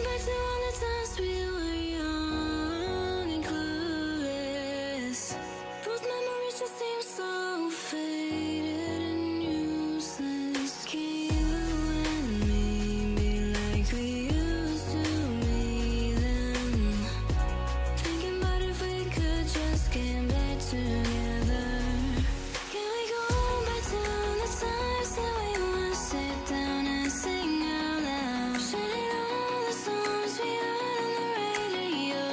back to all the times we were young and clueless. Both memories just seem so faded and useless. Can you and me be like we used to be then? Thinking about if we could just get back together. Can we go back to the times that we would sit down and sing out loud, shouting all the songs we heard on the radio?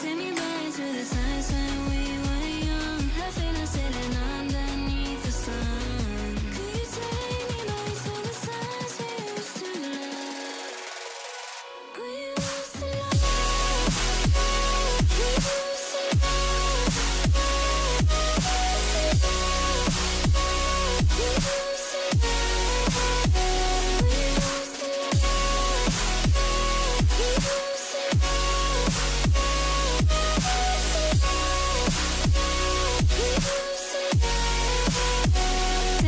Take me back to the times when we were young, laughing and sitting underneath the sun. Could you take me back to the times we used to love? We used to love. We used to love. We used to take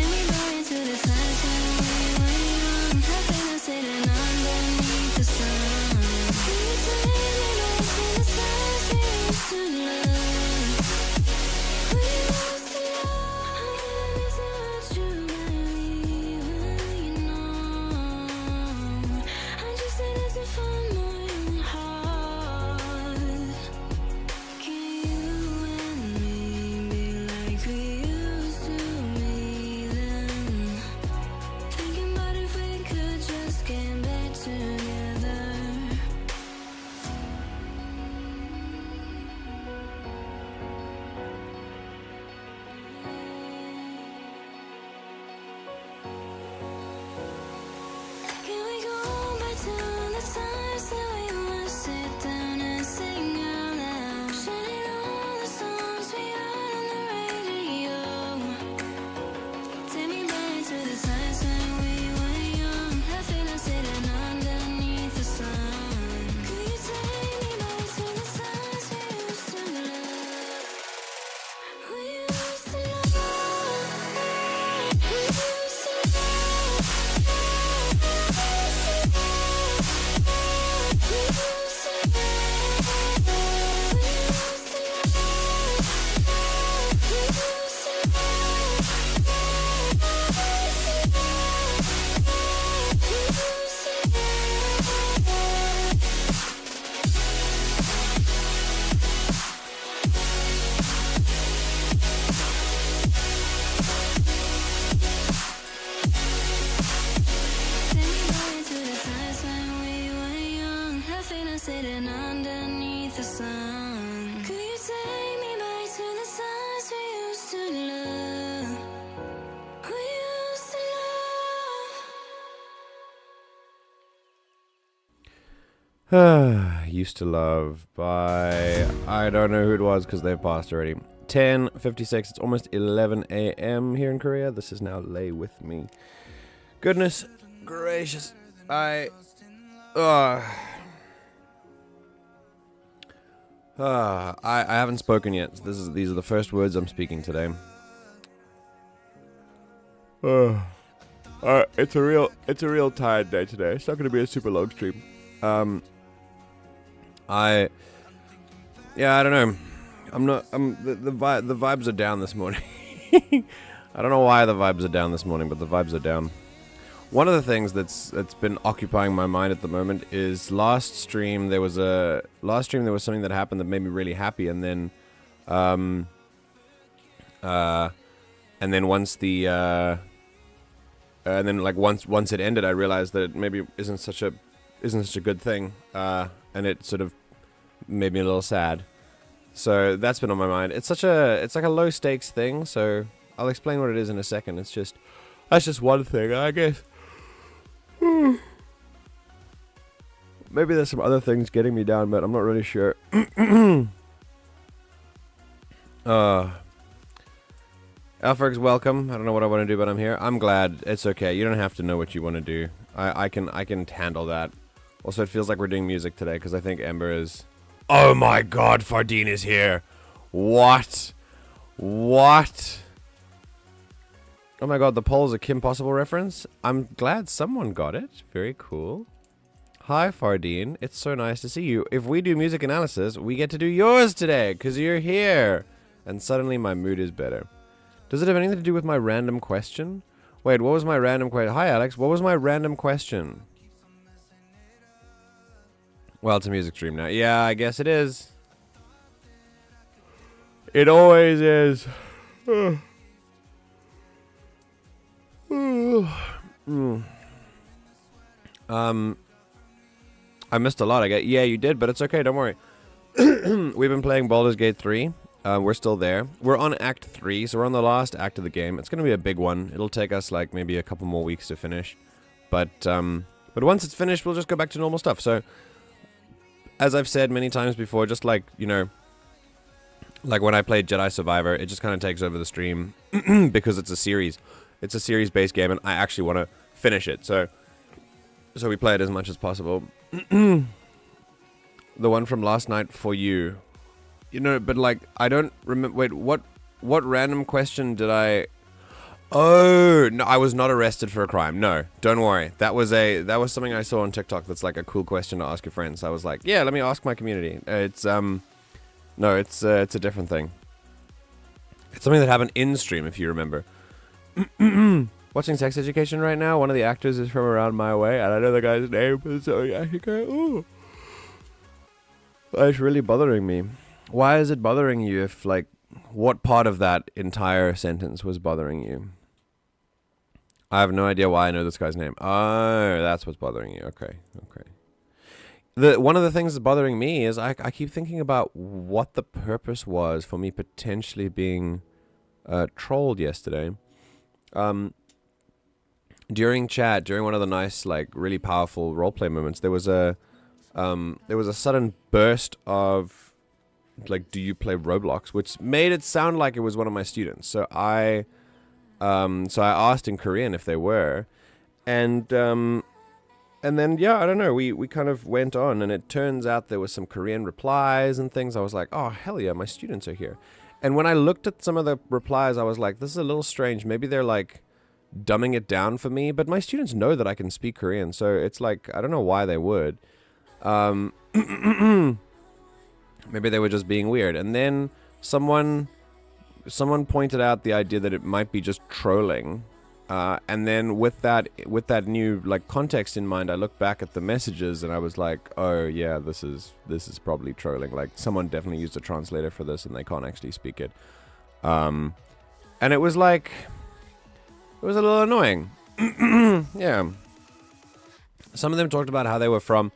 me back to the times when we were young, laughing and sitting underneath the sun. Can you take me back to the times we used to love? We used to love. I'm gonna miss what you believe in, you know. I'm just in this for my own heart. Can you and me be like we used to be then? Thinking about if we could just get back together. Can we go back to the times that we would sit down and sing out loud, shouting all the songs we heard on the radio? Take me back to the times when we were young, laughing and sitting underneath the sun. Could you take me back to the times we used to love? We used to love. We used to love. Sitting underneath the sun. Could you take me back to the times we used to love? We used to love. Used to Love by, I don't know who it was because they've passed already. 10:56, it's almost 11 a.m. here in Korea. This is now Lay With Me. Goodness gracious, I haven't spoken yet. So these are the first words I'm speaking today. It's a real tired day today. It's not going to be a super long stream. I don't know. The vibes are down this morning. I don't know why the vibes are down this morning, but the vibes are down. One of the things that's been occupying my mind at the moment is last stream there was something that happened that made me really happy, and then once it ended, I realized that it maybe isn't such a good thing, and it sort of made me a little sad. So that's been on my mind. It's like a low stakes thing, so I'll explain what it is in a second. That's just one thing, I guess. Maybe there's some other things getting me down, but I'm not really sure. Alfred's welcome. I don't know what I want to do, but I'm here. I'm glad. It's okay. You don't have to know what you want to do. I can handle that. Also, it feels like we're doing music today because I think Ember is... Oh my god, Fardine is here. What? Oh my god, the poll is a Kim Possible reference? I'm glad someone got it. Very cool. Hi, Fardine. It's so nice to see you. If we do music analysis, we get to do yours today, because you're here. And suddenly my mood is better. Does it have anything to do with my random question? Wait, what was my random question? Hi, Alex. What was my random question? Well, it's a music stream now. Yeah, I guess it is. It always is. I missed a lot. Yeah, you did, but it's okay. Don't worry. We've been playing Baldur's Gate 3. We're still there. We're on Act 3, so we're on the last act of the game. It's going to be a big one. It'll take us, like, maybe a couple more weeks to finish. But once it's finished, we'll just go back to normal stuff. So, as I've said many times before, just like, you know, like when I played Jedi Survivor, it just kind of takes over the stream because it's a series. It's a series-based game, and I actually want to finish it. So we play it as much as possible. The one from last night for you. You know, but like, I don't remember. Wait, what random question did I... Oh, no, I was not arrested for a crime. No, don't worry. That was something I saw on TikTok that's like a cool question to ask your friends. I was like, yeah, let me ask my community. No, it's a different thing. It's something that happened in stream, if you remember. Watching Sex Education right now. One of the actors is from around my way, and I know the guy's name, but so yeah, you go, ooh. It's really bothering me. Why is it bothering you if, like, what part of that entire sentence was bothering you? I have no idea why I know this guy's name. Oh, that's what's bothering you. Okay. One of the things that's bothering me is I keep thinking about what the purpose was for me potentially being trolled yesterday. During chat, during one of the nice, like, really powerful roleplay moments, there was a sudden burst of, like, do you play Roblox, which made it sound like it was one of my students. So I asked in Korean if they were, and then, yeah, I don't know, we kind of went on, and it turns out there was some Korean replies and things. I was like, oh, hell yeah, my students are here. And when I looked at some of the replies, I was like, this is a little strange. Maybe they're, like, dumbing it down for me, but my students know that I can speak Korean, so it's like, I don't know why they would. Maybe they were just being weird. And then someone pointed out the idea that it might be just trolling. And then with that new, like, context in mind, I looked back at the messages and I was like, oh yeah, this is probably trolling. Like, someone definitely used a translator for this and they can't actually speak it. And it was like, it was a little annoying. Yeah. Some of them talked about how they were from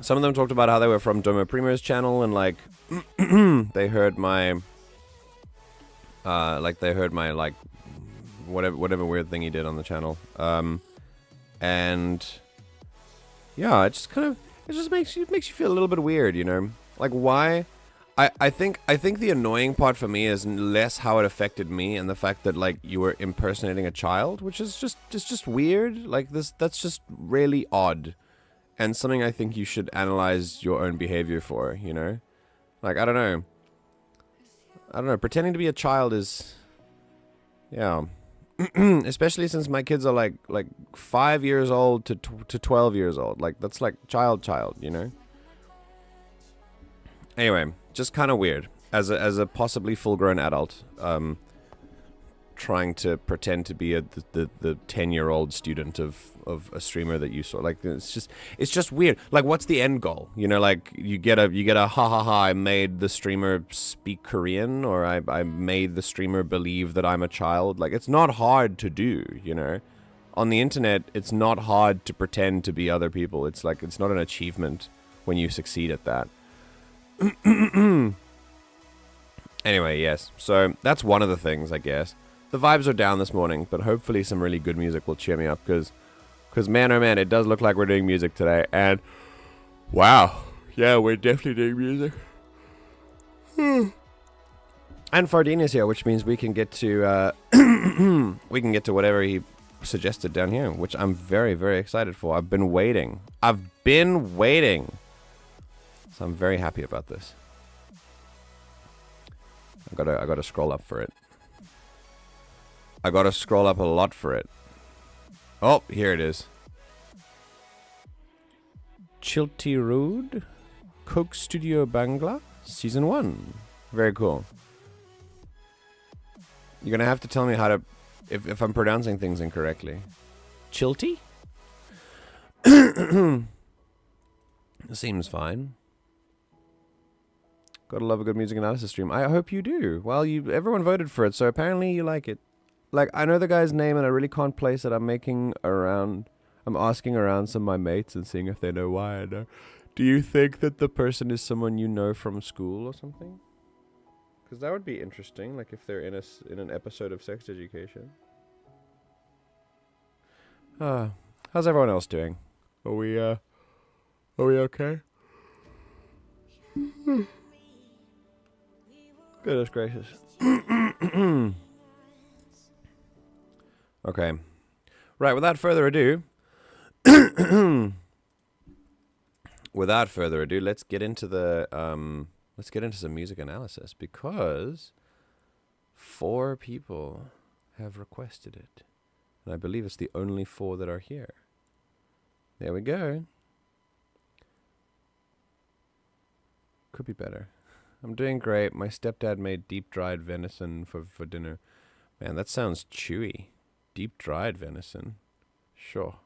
Domo Primo's channel, and, like, they heard my like, whatever weird thing he did on the channel. And yeah, it just makes you feel a little bit weird, you know? Like, why? I think the annoying part for me is less how it affected me and the fact that, like, you were impersonating a child, which is just weird. Like, that's just really odd. And something I think you should analyze your own behavior for, you know? Like, I don't know. Pretending to be a child is... Yeah. Especially since my kids are, like 5 years old to 12 years old. Like, that's like child, you know? Anyway, just kind of weird. As a possibly full-grown adult, trying to pretend to be the 10-year-old student of a streamer that you saw. Like, it's just weird. Like, what's the end goal? You know, like, you get a ha ha ha, I made the streamer speak Korean, or I made the streamer believe that I'm a child. Like, it's not hard to do, you know? On the internet, it's not hard to pretend to be other people. It's like, it's not an achievement when you succeed at that. Anyway, yes. So, that's one of the things, I guess. The vibes are down this morning, but hopefully some really good music will cheer me up, because man, oh man, it does look like we're doing music today, and wow, yeah, we're definitely doing music. And Fardine is here, which means we can get to whatever he suggested down here, which I'm very, very excited for. I've been waiting, so I'm very happy about this. I gotta scroll up for it. I gotta scroll up a lot for it. Oh, here it is. Chiltey Roud, Coke Studio Bangla, Season 1. Very cool. You're gonna have to tell me how to, if I'm pronouncing things incorrectly. Chiltey? Seems fine. Gotta love a good music analysis stream. I hope you do. Well, everyone voted for it, so apparently you like it. Like, I know the guy's name and I really can't place it. I'm asking around some of my mates and seeing if they know why I know. Do you think that the person is someone you know from school or something? Because that would be interesting, like if they're in an episode of Sex Education. How's everyone else doing? Are we okay? Goodness gracious. Okay. Right, without further ado, let's get into some music analysis, because 4 people have requested it. And I believe it's the only 4 that are here. There we go. Could be better. I'm doing great. My stepdad made deep-dried venison for dinner. Man, that sounds chewy. Deep-dried venison. Sure.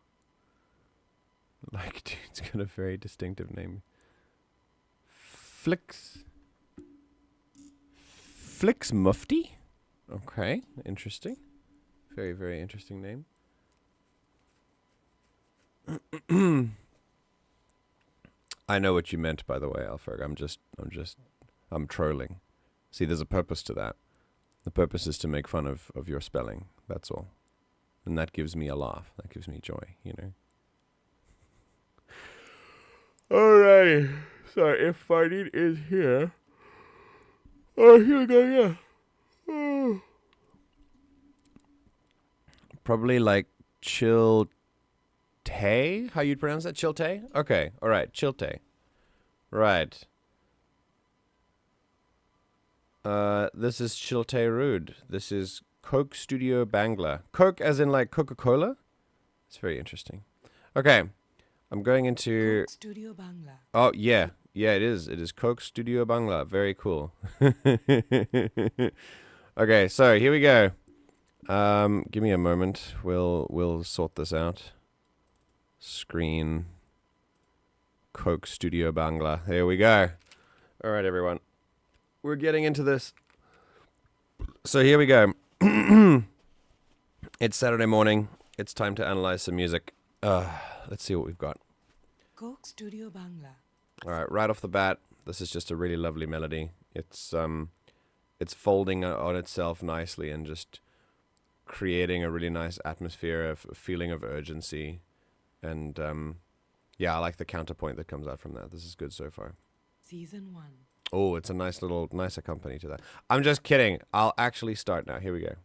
Like, dude, it's got a very distinctive name. Flix Mufti? Okay, interesting. Very, very interesting name. I know what you meant, by the way, Alfred. I'm trolling. See, there's a purpose to that. The purpose is to make fun of your spelling. That's all. And that gives me a laugh. That gives me joy, you know. Alrighty. So if Fardeen is here. Oh, here we go, yeah. Oh. Probably like Chiltey? How you'd pronounce that? Chiltey? Okay, alright, Chiltey. Right. This is Chiltey Roud. This is Coke Studio Bangla. Coke as in like Coca-Cola? It's very interesting. Okay. I'm going into... Coke Studio Bangla. Oh, yeah. Yeah, it is. It is Coke Studio Bangla. Very cool. Okay, so here we go. Give me a moment. We'll sort this out. Screen. Coke Studio Bangla. There we go. All right, everyone. We're getting into this. So here we go. It's Saturday morning. It's time to analyze some music. Let's see what we've got. Coke Studio Bangla. All right, right off the bat, this is just a really lovely melody. It's folding on itself nicely and just creating a really nice atmosphere, a feeling of urgency, and yeah, I like the counterpoint that comes out from that. This is good so far. Season 1. Oh, it's a nice accompaniment to that. I'm just kidding. I'll actually start now. Here we go.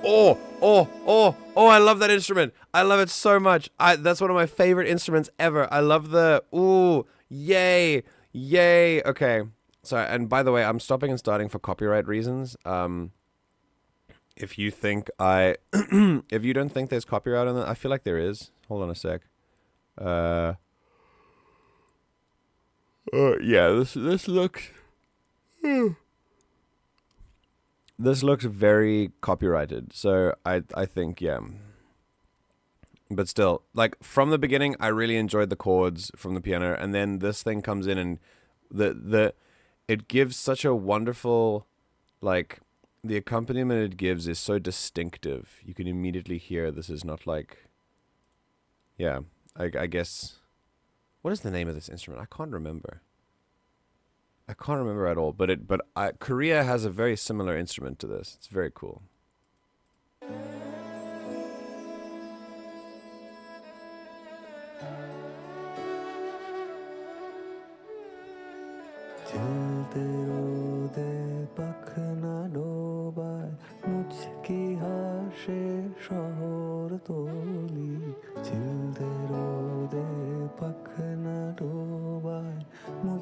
Oh, I love that instrument. I love it so much. That's one of my favorite instruments ever. I love the, ooh, yay. Okay. Sorry, and by the way, I'm stopping and starting for copyright reasons. If you think if you don't think there's copyright on that, I feel like there is. Hold on a sec. Yeah, this looks... This looks very copyrighted, so I think, yeah. But still, like, from the beginning, I really enjoyed the chords from the piano, and then this thing comes in and it gives such a wonderful, like, the accompaniment it gives is so distinctive. You can immediately hear this is not like, yeah, I guess, what is the name of this instrument? I can't remember. I can't remember at all, but Korea has a very similar instrument to this. It's very cool.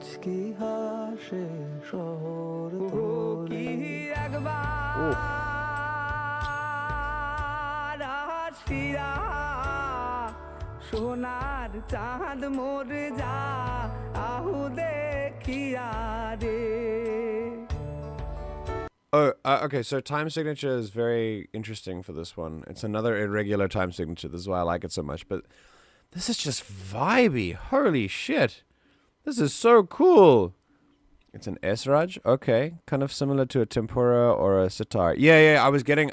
মুচকি হাসে শহর তোলে একবার আসিয়া সোনার চাঁদ মোর যা আহু দেখিয়া রে. Oh, okay, so time signature is very interesting for this one. It's another irregular time signature. This is why I like it so much. But this is just vibey. Holy shit. This is so cool. It's an S-Raj. Okay. Kind of similar to a tempura or a sitar. Yeah, I was getting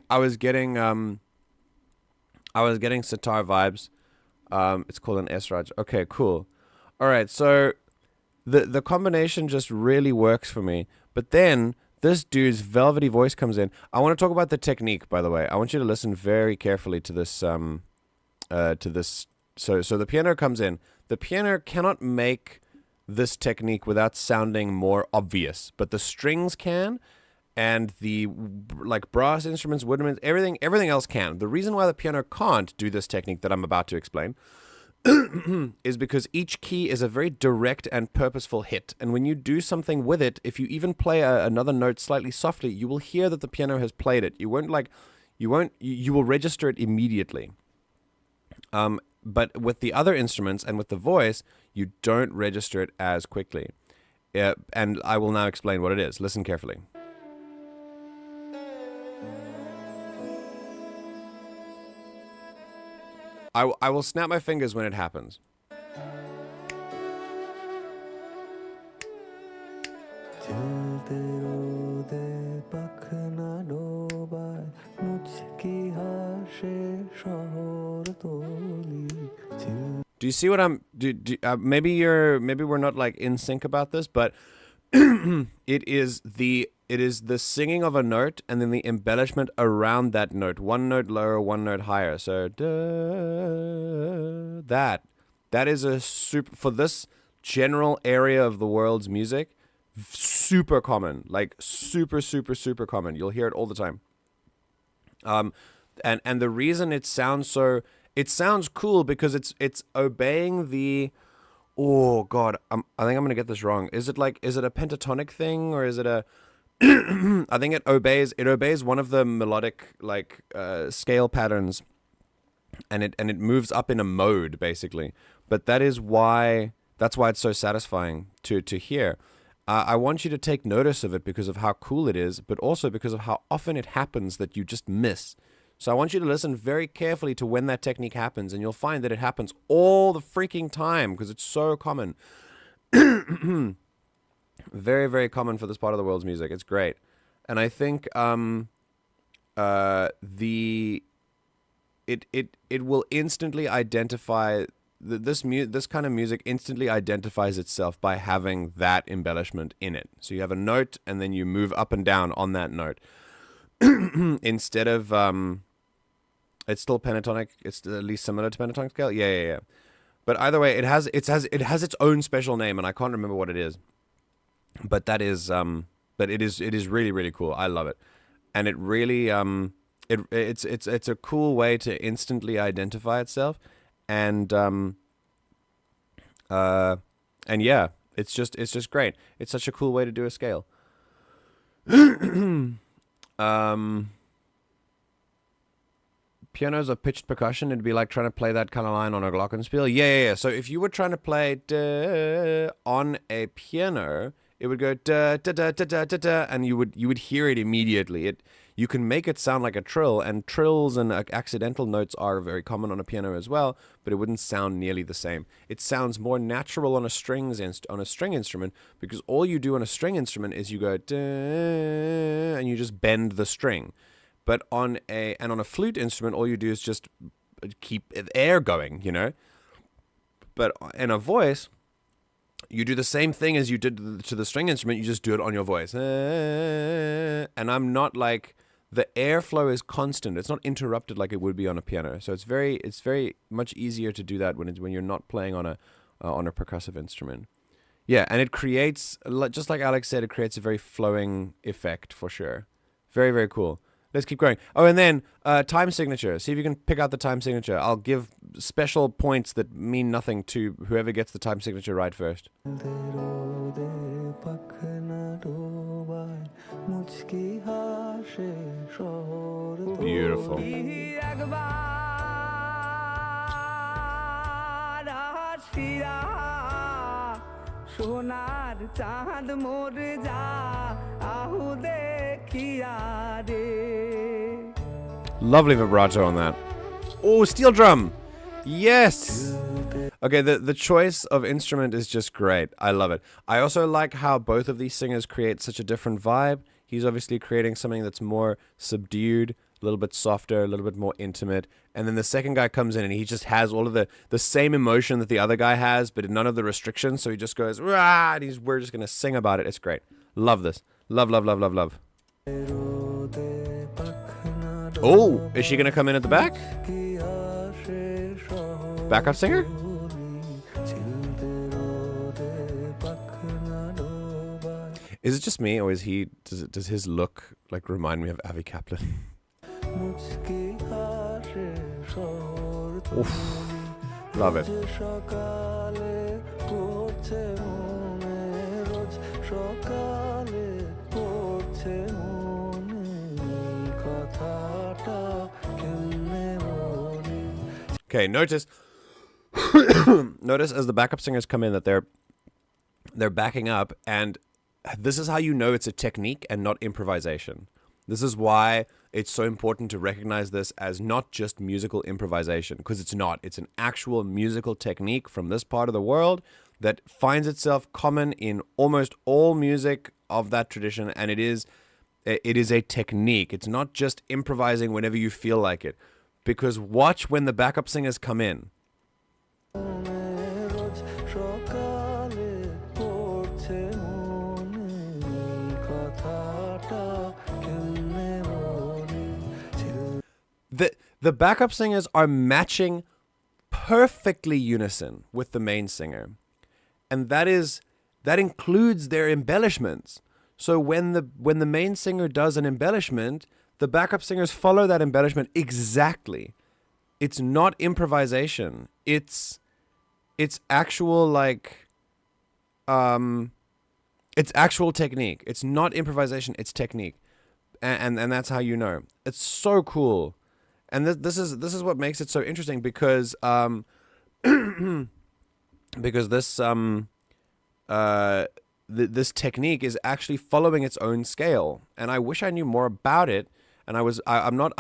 sitar vibes. It's called an S-Raj. Okay, cool. All right, so the combination just really works for me. But then this dude's velvety voice comes in. I want to talk about the technique, by the way. I want you to listen very carefully to this. So the piano comes in. The piano cannot make this technique without sounding more obvious, but the strings can, and the like brass instruments, woodwinds, everything else can. The reason why the piano can't do this technique that I'm about to explain is because each key is a very direct and purposeful hit. And when you do something with it, if you even play another note slightly softly, you will hear that the piano has played it. You will register it immediately. But with the other instruments and with the voice, you don't register it as quickly. And I will now explain what it is. Listen carefully. I will snap my fingers when it happens. Do you see what I'm? Maybe we're not like in sync about this, but it is the singing of a note and then the embellishment around that note. One note lower, one note higher. So that is a super, for this general area of the world's music, super common. Like super common. You'll hear it all the time. And the reason it sounds cool because it's obeying the. Oh God, I think I'm gonna get this wrong. Is it a pentatonic thing or is it a? I think it obeys one of the melodic scale patterns, and it moves up in a mode basically. But that's why it's so satisfying to hear. I want you to take notice of it because of how cool it is, but also because of how often it happens that you just miss. So I want you to listen very carefully to when that technique happens, and you'll find that it happens all the freaking time because it's so common. Very, very common for this part of the world's music. It's great. And I think it will instantly identify this kind of music instantly identifies itself by having that embellishment in it. So you have a note and then you move up and down on that note. Instead of it's still pentatonic, it's at least similar to pentatonic scale. Yeah. But either way, it has its own special name and I can't remember what it is. But that is but it is really, really cool. I love it. And it really it's a cool way to instantly identify itself. And yeah, it's just great. It's such a cool way to do a scale. Pianos are pitched percussion. It'd be like trying to play that kind of line on a glockenspiel. Yeah. So if you were trying to play on a piano, it would go da da da da da da da, and you would hear it immediately. You can make it sound like a trill, and trills and accidental notes are very common on a piano as well, but it wouldn't sound nearly the same. It sounds more natural on a string instrument because all you do on a string instrument is you go da, and you just bend the string. But on a flute instrument, all you do is just keep air going, you know. But in a voice, you do the same thing as you did to the string instrument. You just do it on your voice. And I'm not like, the airflow is constant. It's not interrupted like it would be on a piano. So it's very much easier to do that when you're not playing on a percussive instrument. Yeah, and it creates, just like Alex said, it creates a very flowing effect for sure. Very, very cool. Let's keep going. Oh, and then time signature. See if you can pick out the time signature. I'll give special points that mean nothing to whoever gets the time signature right first. Beautiful. সোনার চাঁদ মোর যা আহু দেখিয়া রে Lovely vibrato on that. Oh, steel drum. Yes. Okay, the choice of instrument is just great. I love it. I also like how both of these singers create such a different vibe. He's obviously creating something that's more subdued, a little bit softer, a little bit more intimate. And then the second guy comes in and he just has all of the same emotion that the other guy has, but none of the restrictions. So he just goes, rah, and we're just going to sing about it. It's great. Love this. Love, love, love, love, love. Oh, is she going to come in at the back? Backup singer? Is it just me, or is he? Does his look like remind me of Avi Kaplan? Oof, love it. Okay, notice as the backup singers come in that they're backing up, and this is how you know it's a technique and not improvisation. This is why it's so important to recognize this as not just musical improvisation, because it's not. It's an actual musical technique from this part of the world that finds itself common in almost all music of that tradition, and it is a technique. It's not just improvising whenever you feel like it, because watch when the backup singers come in. The backup singers are matching perfectly unison with the main singer. And that includes their embellishments. So when the main singer does an embellishment, the backup singers follow that embellishment exactly. It's not improvisation. It's actual it's actual technique. It's not improvisation, it's technique. And that's how you know. It's so cool. And this is what makes it so interesting, because because this technique is actually following its own scale, and I wish I knew more about it. And I'm not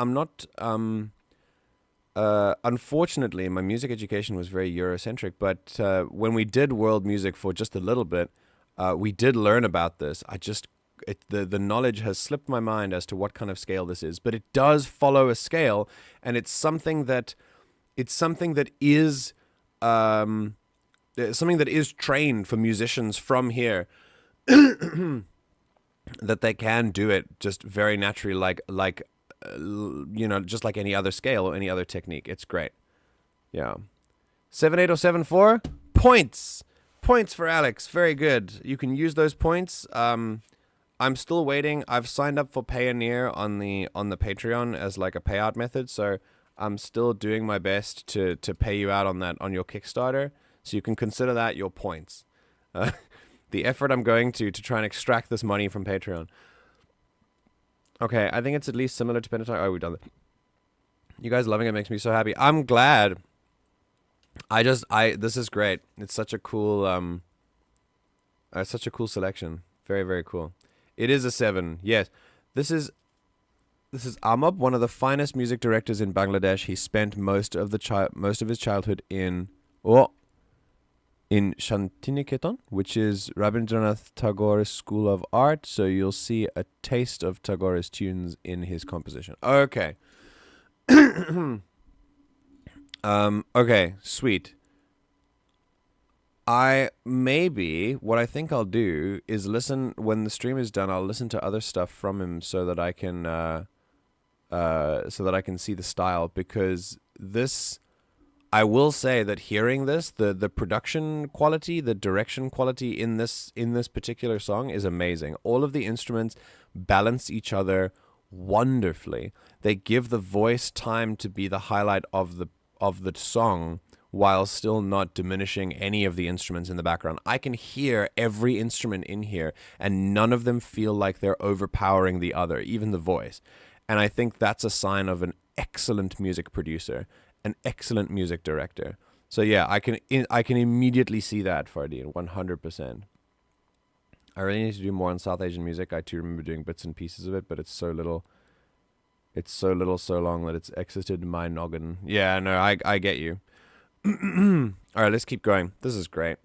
unfortunately my music education was very Eurocentric, but when we did world music for just a little bit, we did learn about this. The knowledge has slipped my mind as to what kind of scale this is, but it does follow a scale, and it's something that is trained for musicians from here, that they can do it just very naturally, just like any other scale or any other technique. It's great. Yeah. 7-8 or 7-4 points for Alex. Very good. You can use those points. I'm still waiting. I've signed up for Payoneer on the Patreon as like a payout method, so I'm still doing my best to pay you out on that on your Kickstarter. So you can consider that your points. The effort I'm going to try and extract this money from Patreon. Okay, I think it's at least similar to Pentatonic. Oh, we've done that. You guys loving it makes me so happy. I'm glad. This is great. It's such a cool selection. Very, very cool. It is a 7. Yes. This is Ahmad, one of the finest music directors in Bangladesh. He spent most of his childhood in Shantiniketan, which is Rabindranath Tagore's School of Art. So you'll see a taste of Tagore's tunes in his composition. Okay. Okay, sweet. What I think I'll do is listen, when the stream is done, I'll listen to other stuff from him so that I can see the style, because this, I will say that hearing this, the production quality, the direction quality in this particular song is amazing. All of the instruments balance each other wonderfully. They give the voice time to be the highlight of the song while still not diminishing any of the instruments in the background. I can hear every instrument in here, and none of them feel like they're overpowering the other, even the voice. And I think that's a sign of an excellent music producer, an excellent music director. So yeah, I can immediately see that, Fardeen, 100%. I really need to do more on South Asian music. I too remember doing bits and pieces of it, but it's so little. It's so little, so long that it's exited my noggin. Yeah, no, I get you. All right, let's keep going. This is great.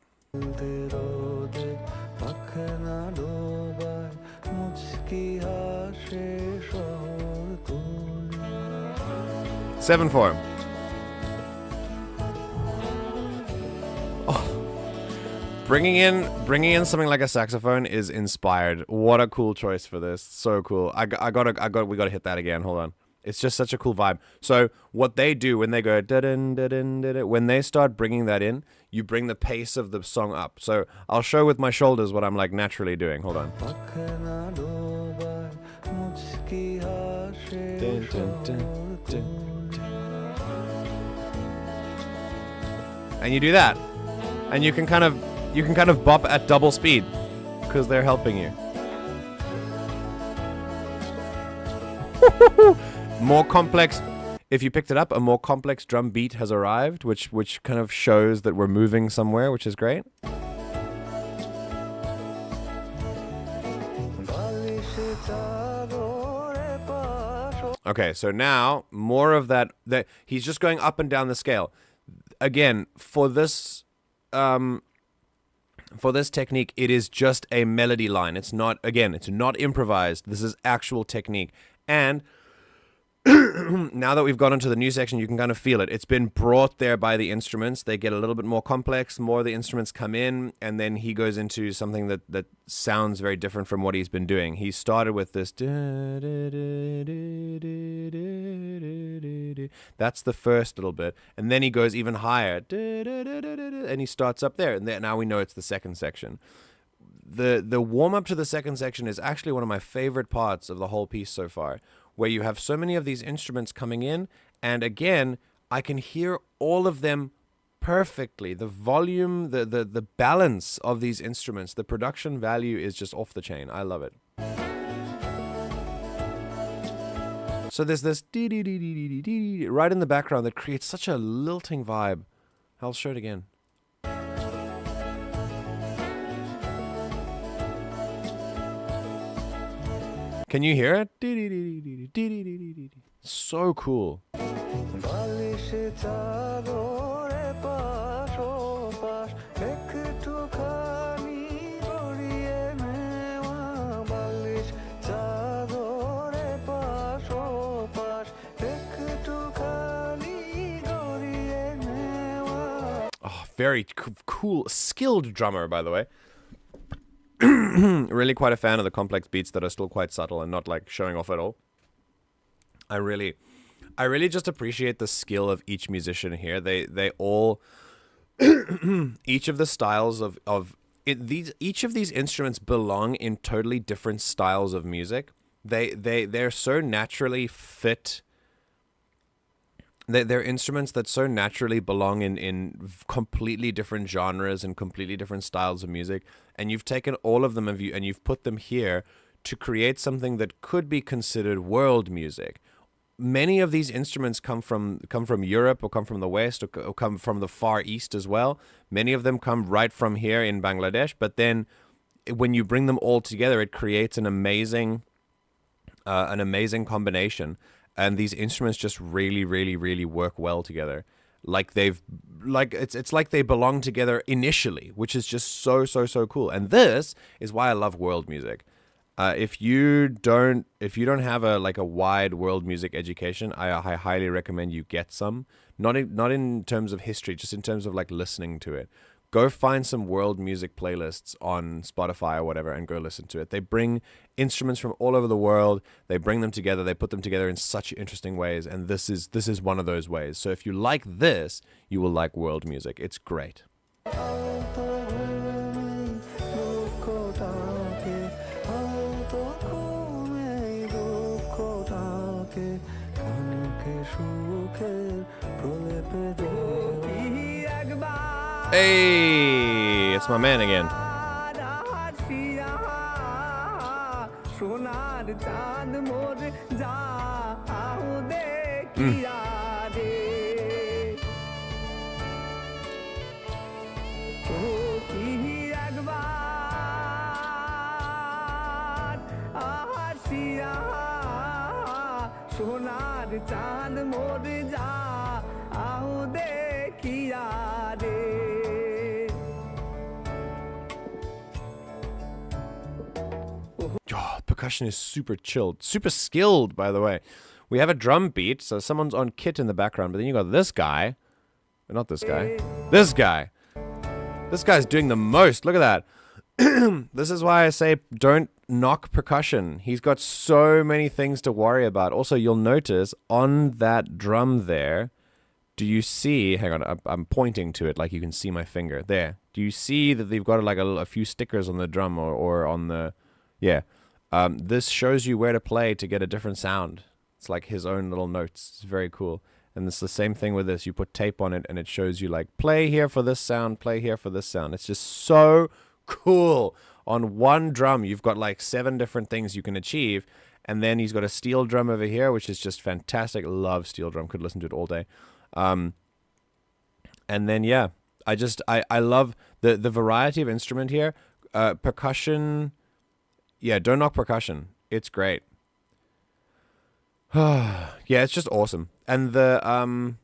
7/4. Bringing in something like a saxophone is inspired. What a cool choice for this. So cool. We gotta hit that again. Hold on. It's just such a cool vibe. So what they do when they go when they start bringing that in, you bring the pace of the song up. So I'll show with my shoulders what I'm like naturally doing. Hold on. And you do that, and you can kind of bop at double speed because they're helping you. More complex. If you picked it up, a more complex drum beat has arrived, which kind of shows that we're moving somewhere, which is great. Okay, so now more of that he's just going up and down the scale. Again, for this technique, it is just a melody line. It's not improvised. This is actual technique. And now that we've got into the new section, you can kind of feel it. It's been brought there by the instruments. They get a little bit more complex. More of the instruments come in, and then he goes into something that sounds very different from what he's been doing. He started with this. That's the first little bit. And then he goes even higher. And he starts up there. And now we know it's the second section. The warm-up to the second section is actually one of my favorite parts of the whole piece so far, where you have so many of these instruments coming in, and again, I can hear all of them perfectly. The volume, the balance of these instruments, the production value is just off the chain. I love it. So there's this dee-dee-dee-dee-dee-dee right in the background that creates such a lilting vibe. I'll show it again. Can you hear it? So cool. Oh, very cool, skilled drummer, by the way. Really quite a fan of the complex beats that are still quite subtle and not like showing off at all. I really just appreciate the skill of each musician here. They all each of the styles each of these instruments belong in totally different styles of music. They're so naturally fit. They're instruments that so naturally belong in completely different genres and completely different styles of music. And you've taken all of them and you've put them here to create something that could be considered world music. Many of these instruments come from Europe or come from the West or come from the Far East as well. Many of them come right from here in Bangladesh. But then when you bring them all together, it creates an amazing combination. And these instruments just really, really, really work well together. It's like they belong together initially, which is just so cool. And this is why I love world music. If you don't have a wide world music education, I highly recommend you get some. Not in terms of history, just in terms of like listening to it. Go find some world music playlists on Spotify or whatever and go listen to it. They bring instruments from all over the world. They bring them together. They put them together in such interesting ways. And this is one of those ways. So if you like this, you will like world music. It's great. Hey, it's my man again. সোনার চাঁদ মোর যাও দেখিয়া রে ও কি একবার আসিয়া সোনার চাঁদ মোর যাও দেখিয়া রে Oh, percussion is super chilled, super skilled, by the way. We have a drum beat, so someone's on kit in the background, but then you got this guy. Not this guy. This guy. This guy's doing the most. Look at that. This is why I say don't knock percussion. He's got so many things to worry about. Also, you'll notice on that drum there, do you see, hang on, I'm pointing to it like you can see my finger. There. Do you see that they've got like a few stickers on the drum or on the, yeah. This shows you where to play to get a different sound. It's like his own little notes. It's very cool. And it's the same thing with this. You put tape on it and it shows you like, play here for this sound, play here for this sound. It's just so cool. On one drum, you've got like 7 different things you can achieve. And then he's got a steel drum over here, which is just fantastic. Love steel drum. Could listen to it all day. And then, yeah, I love the variety of instrument here. Percussion. Yeah, don't knock percussion. It's great. Yeah, it's just awesome. And the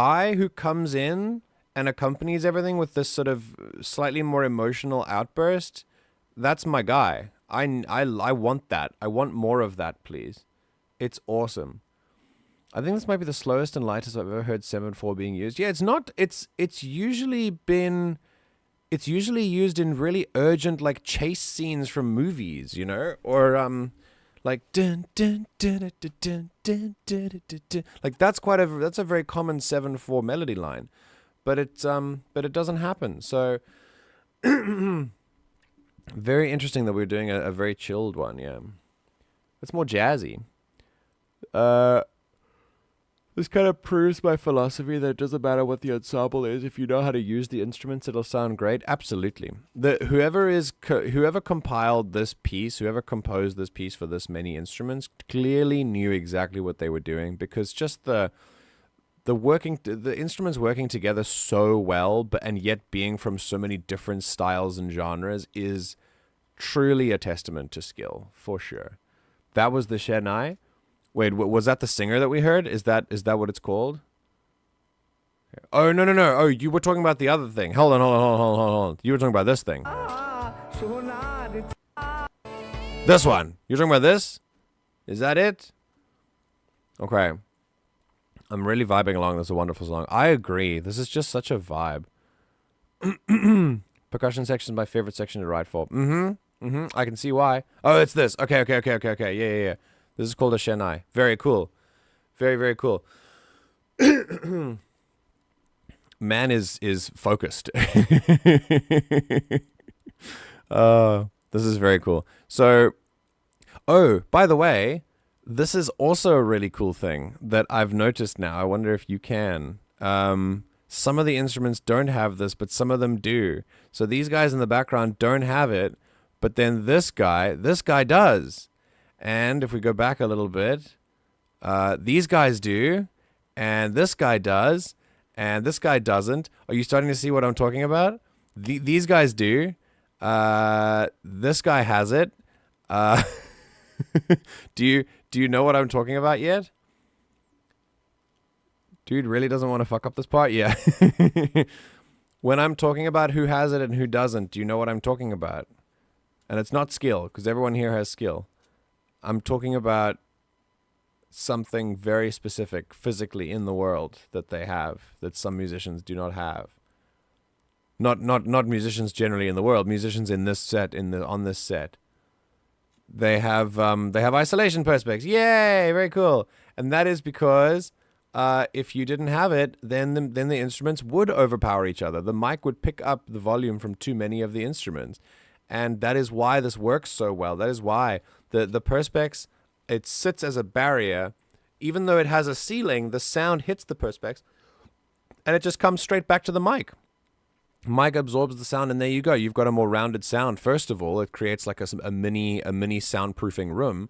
guy who comes in and accompanies everything with this sort of slightly more emotional outburst, that's my guy. I want that. I want more of that, please. It's awesome. I think this might be the slowest and lightest I've ever heard 7/4 being used. Yeah, it's not. It's usually been. It's usually used in really urgent, like, chase scenes from movies, you know? Or, like, dun, dun, dun, dun, dun, dun, dun, dun, dun. Like, that's a very common 7/4 melody line. But it doesn't happen. So, very interesting that we're doing a very chilled one, yeah. It's more jazzy. This kind of proves my philosophy that it doesn't matter what the ensemble is. If you know how to use the instruments, it'll sound great. Absolutely. Whoever compiled this piece, whoever composed this piece for this many instruments, clearly knew exactly what they were doing, because just the instruments working together so well, and yet being from so many different styles and genres is truly a testament to skill, for sure. That was the Chennai. Wait, was that the singer that we heard? Is that what it's called? Oh, no. Oh, you were talking about the other thing. Hold on. You were talking about this thing. This one. You're talking about this? Is that it? Okay. I'm really vibing along. This is a wonderful song. I agree. This is just such a vibe. Percussion section is my favorite section to ride for. I can see why. Oh, it's this. Okay. Yeah. This is called a Chennai. Very cool. Very, very cool. Man is focused. This is very cool. So, oh, by the way, this is also a really cool thing that I've noticed now. I wonder if you can. Some of the instruments don't have this, but some of them do. So these guys in the background don't have it, but then this guy does. And if we go back a little bit, these guys do, and this guy does, and this guy doesn't. Are you starting to see what I'm talking about? These guys do. This guy has it. Do you know what I'm talking about yet? Dude really doesn't want to fuck up this part? Yeah. When I'm talking about who has it and who doesn't, do you know what I'm talking about? And it's not skill, because everyone here has skill. I'm talking about something very specific physically in the world that they have, that some musicians do not have. Not musicians generally in the world, musicians in this set, on this set. They have isolation perspex. Yay, very cool. And that is because if you didn't have it, then the instruments would overpower each other. The mic would pick up the volume from too many of the instruments. And that is why this works so well. That is why the perspex, it sits as a barrier even though it has a ceiling, the sound hits the Perspex, and it just comes straight back to the mic. Mic absorbs the sound, and there you go. You've got a more rounded sound. First of all, it creates like a mini soundproofing room,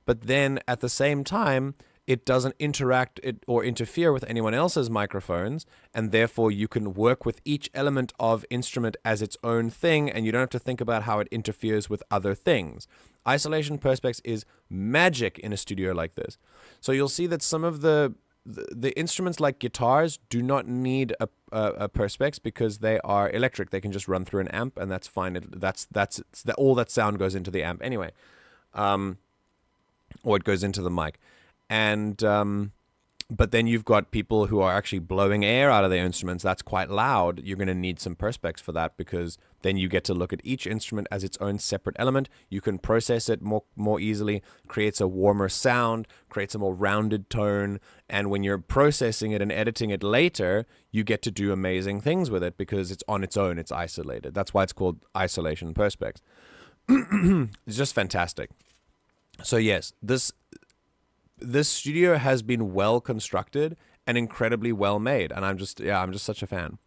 but then at the same time, it doesn't interact or interfere with anyone else's microphones, and therefore you can work with each element of instrument as its own thing, and you don't have to think about how it interferes with other things. Isolation Perspex is magic in a studio like this. So you'll see that some of the instruments like guitars do not need a Perspex because they are electric. They can just run through an amp, and that's fine. All that sound goes into the amp anyway, or it goes into the mic. And but then you've got people who are actually blowing air out of their instruments. That's quite loud. You're going to need some Perspex for that, because then you get to look at each instrument as its own separate element. You can process it more easily, creates a warmer sound, creates a more rounded tone. And when you're processing it and editing it later, you get to do amazing things with it because it's on its own. It's isolated. That's why it's called Isolation Perspex. It's just fantastic. So yes, this studio has been well constructed and incredibly well made, and I'm just such a fan.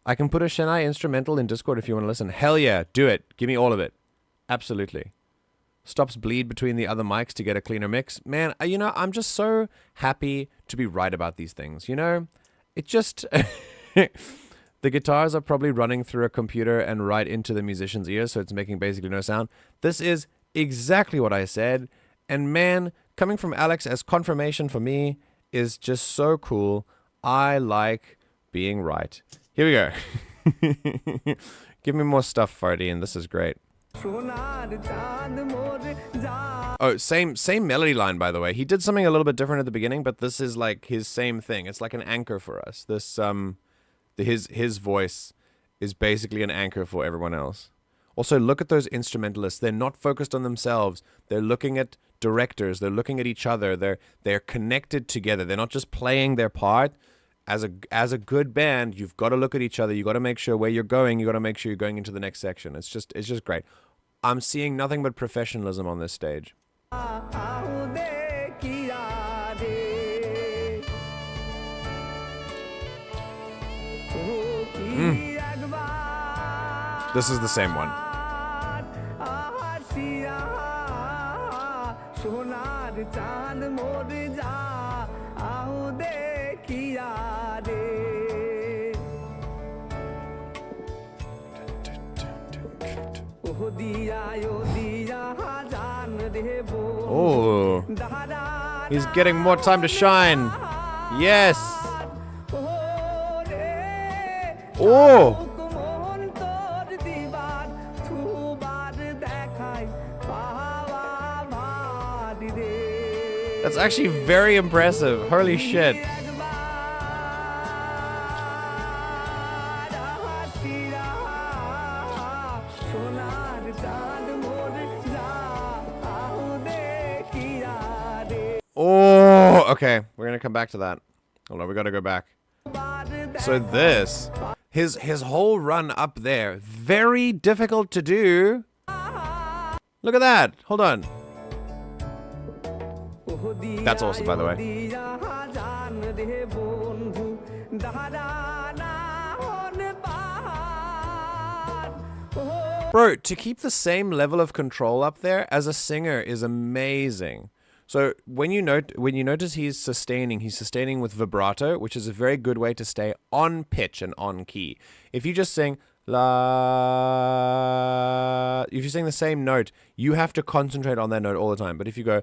I can put a Chennai instrumental in Discord if you want to listen. Hell yeah, do it. Give me all of it. Absolutely. Stops bleed between the other mics to get a cleaner mix. Man, I'm just so happy to be right about these things. It just the guitars are probably running through a computer and right into the musician's ear, so it's making basically no sound. This is exactly what I said, and man, coming from Alex as confirmation for me is just so cool. I like being right. Here we go. Give me more stuff, Fardy, this is great. Oh, same melody line, by the way. He did something a little bit different at the beginning, but this is like his same thing. It's like an anchor for us. This his voice is basically an anchor for everyone else. Also, look at those instrumentalists. They're not focused on themselves. They're looking at directors. They're looking at each other. They're connected together. They're not just playing their part. As a good band, you've got to look at each other. You've got to make sure where you're going. You've got to make sure you're going into the next section. It's just great. I'm seeing nothing but professionalism on this stage. This is the same one. Oh, he's getting more time to shine. Yes. Oh. That's actually very impressive. Holy shit. Oh, okay. We're gonna come back to that. Hold on, we gotta go back. So this, his whole run up there, very difficult to do. Look at that. Hold on. That's awesome, by the way. Bro, to keep the same level of control up there as a singer is amazing. So when you notice he's sustaining with vibrato, which is a very good way to stay on pitch and on key. If you just sing la, if you sing the same note, you have to concentrate on that note all the time. But if you go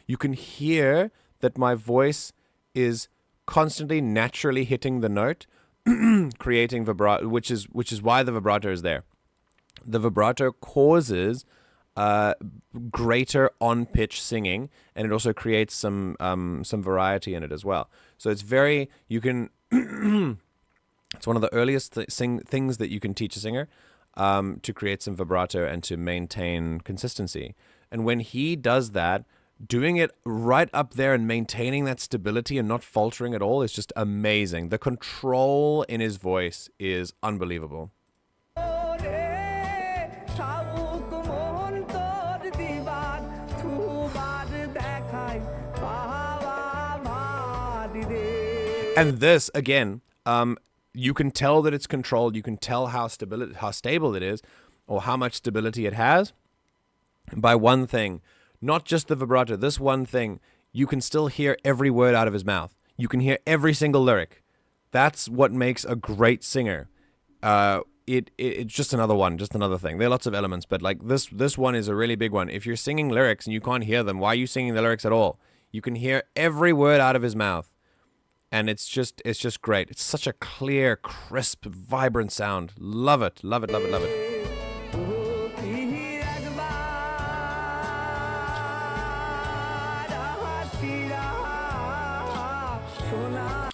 you can hear that my voice is constantly naturally hitting the note, creating vibrato, which is why the vibrato is there. The vibrato causes greater on-pitch singing, and it also creates some variety in it as well. So it's very, you can, it's one of the earliest things that you can teach a singer, to create some vibrato and to maintain consistency. And when he does that, doing it right up there and maintaining that stability and not faltering at all is just amazing. The control in his voice is unbelievable. And this, again, you can tell that it's controlled. You can tell how stable it is, or how much stability it has, by one thing. Not just the vibrato. This one thing, you can still hear every word out of his mouth. You can hear every single lyric. That's what makes a great singer. It's just another one, just another thing. There are lots of elements, but like this one is a really big one. If you're singing lyrics and you can't hear them, why are you singing the lyrics at all? You can hear every word out of his mouth. And it's just great. It's such a clear, crisp, vibrant sound. Love it, love it, love it, love it.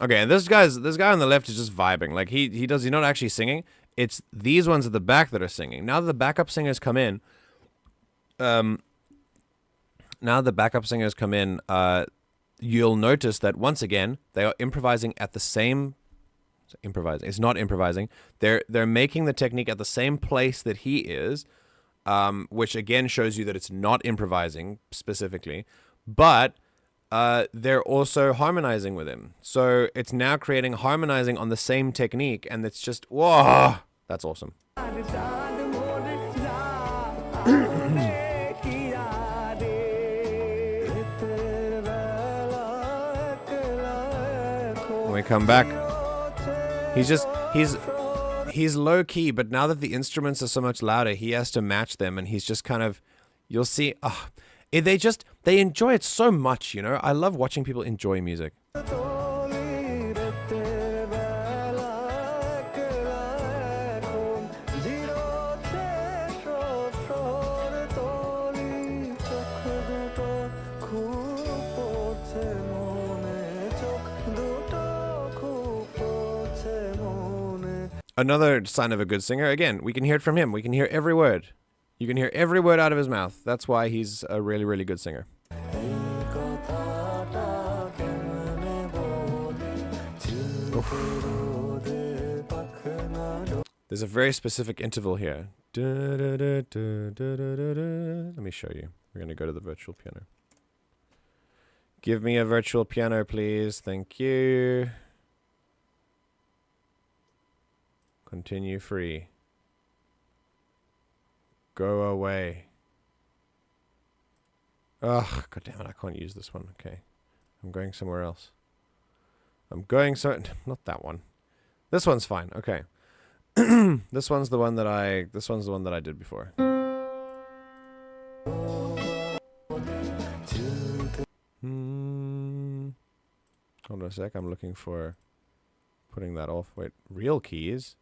Okay, and this guy on the left is just vibing. Like he's not actually singing. It's these ones at the back that are singing. Now that the backup singers come in, you'll notice that once again they are improvising at the same. It's not improvising. They're making the technique at the same place that he is, which again shows you that it's not improvising specifically, but they're also harmonizing with him. So it's now harmonizing on the same technique, and it's just whoa, that's awesome. When we come back, he's low key, but now that the instruments are so much louder, he has to match them, and he's just kind of, you'll see, they enjoy it so much, you know. I love watching people enjoy music. Another sign of a good singer, again, we can hear it from him. We can hear every word. You can hear every word out of his mouth. That's why he's a really, really good singer. Oof. There's a very specific interval here. Let me show you. We're going to go to the virtual piano. Give me a virtual piano, please. Thank you. Continue free. Go away. Ugh, god damn it, I can't use this one. Okay. I'm going somewhere else. Not that one. This one's fine. Okay. This one's the one that I did before. Hold on a sec, I'm looking for putting that off. Wait, real keys?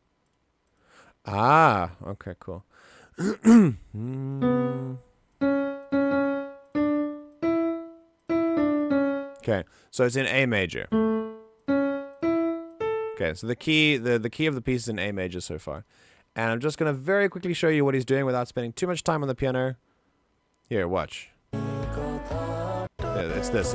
Ah, okay, cool. Okay, so it's in A major. Okay, so the key of the piece is in A major so far. And I'm just gonna very quickly show you what he's doing without spending too much time on the piano. Here, watch. Yeah, it's this.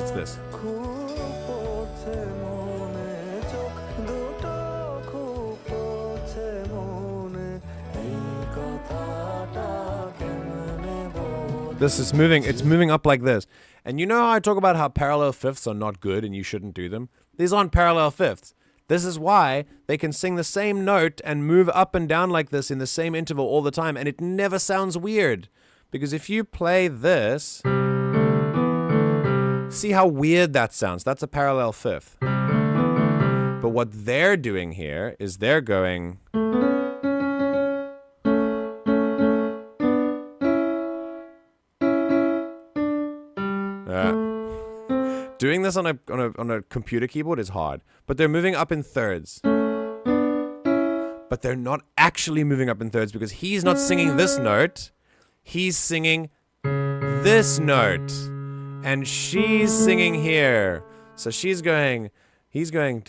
This is moving, it's moving up like this. And you know how I talk about how parallel fifths are not good and you shouldn't do them? These aren't parallel fifths. This is why they can sing the same note and move up and down like this in the same interval all the time, and it never sounds weird. Because if you play this, see how weird that sounds? That's a parallel fifth. But what they're doing here is they're going... Doing this on a computer keyboard is hard, but they're moving up in thirds. But they're not actually moving up in thirds because he's not singing this note. He's singing this note. And she's singing here. So he's going... He's doing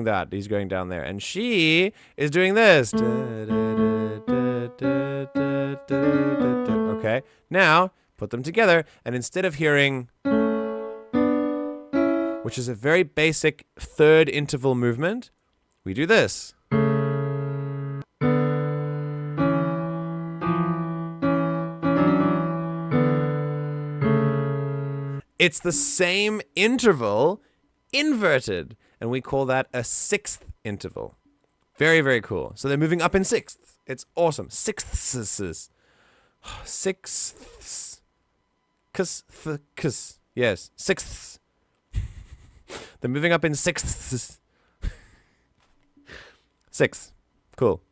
that. He's going down there. And she is doing this. Okay, now put them together, and instead of hearing, which is a very basic third interval movement, we do this. It's the same interval inverted. And we call that a sixth interval. Very, very cool. So they're moving up in sixths. It's awesome. Sixths. Sixths. Kus. Yes. Sixths. They're moving up in sixths. Sixth. Cool.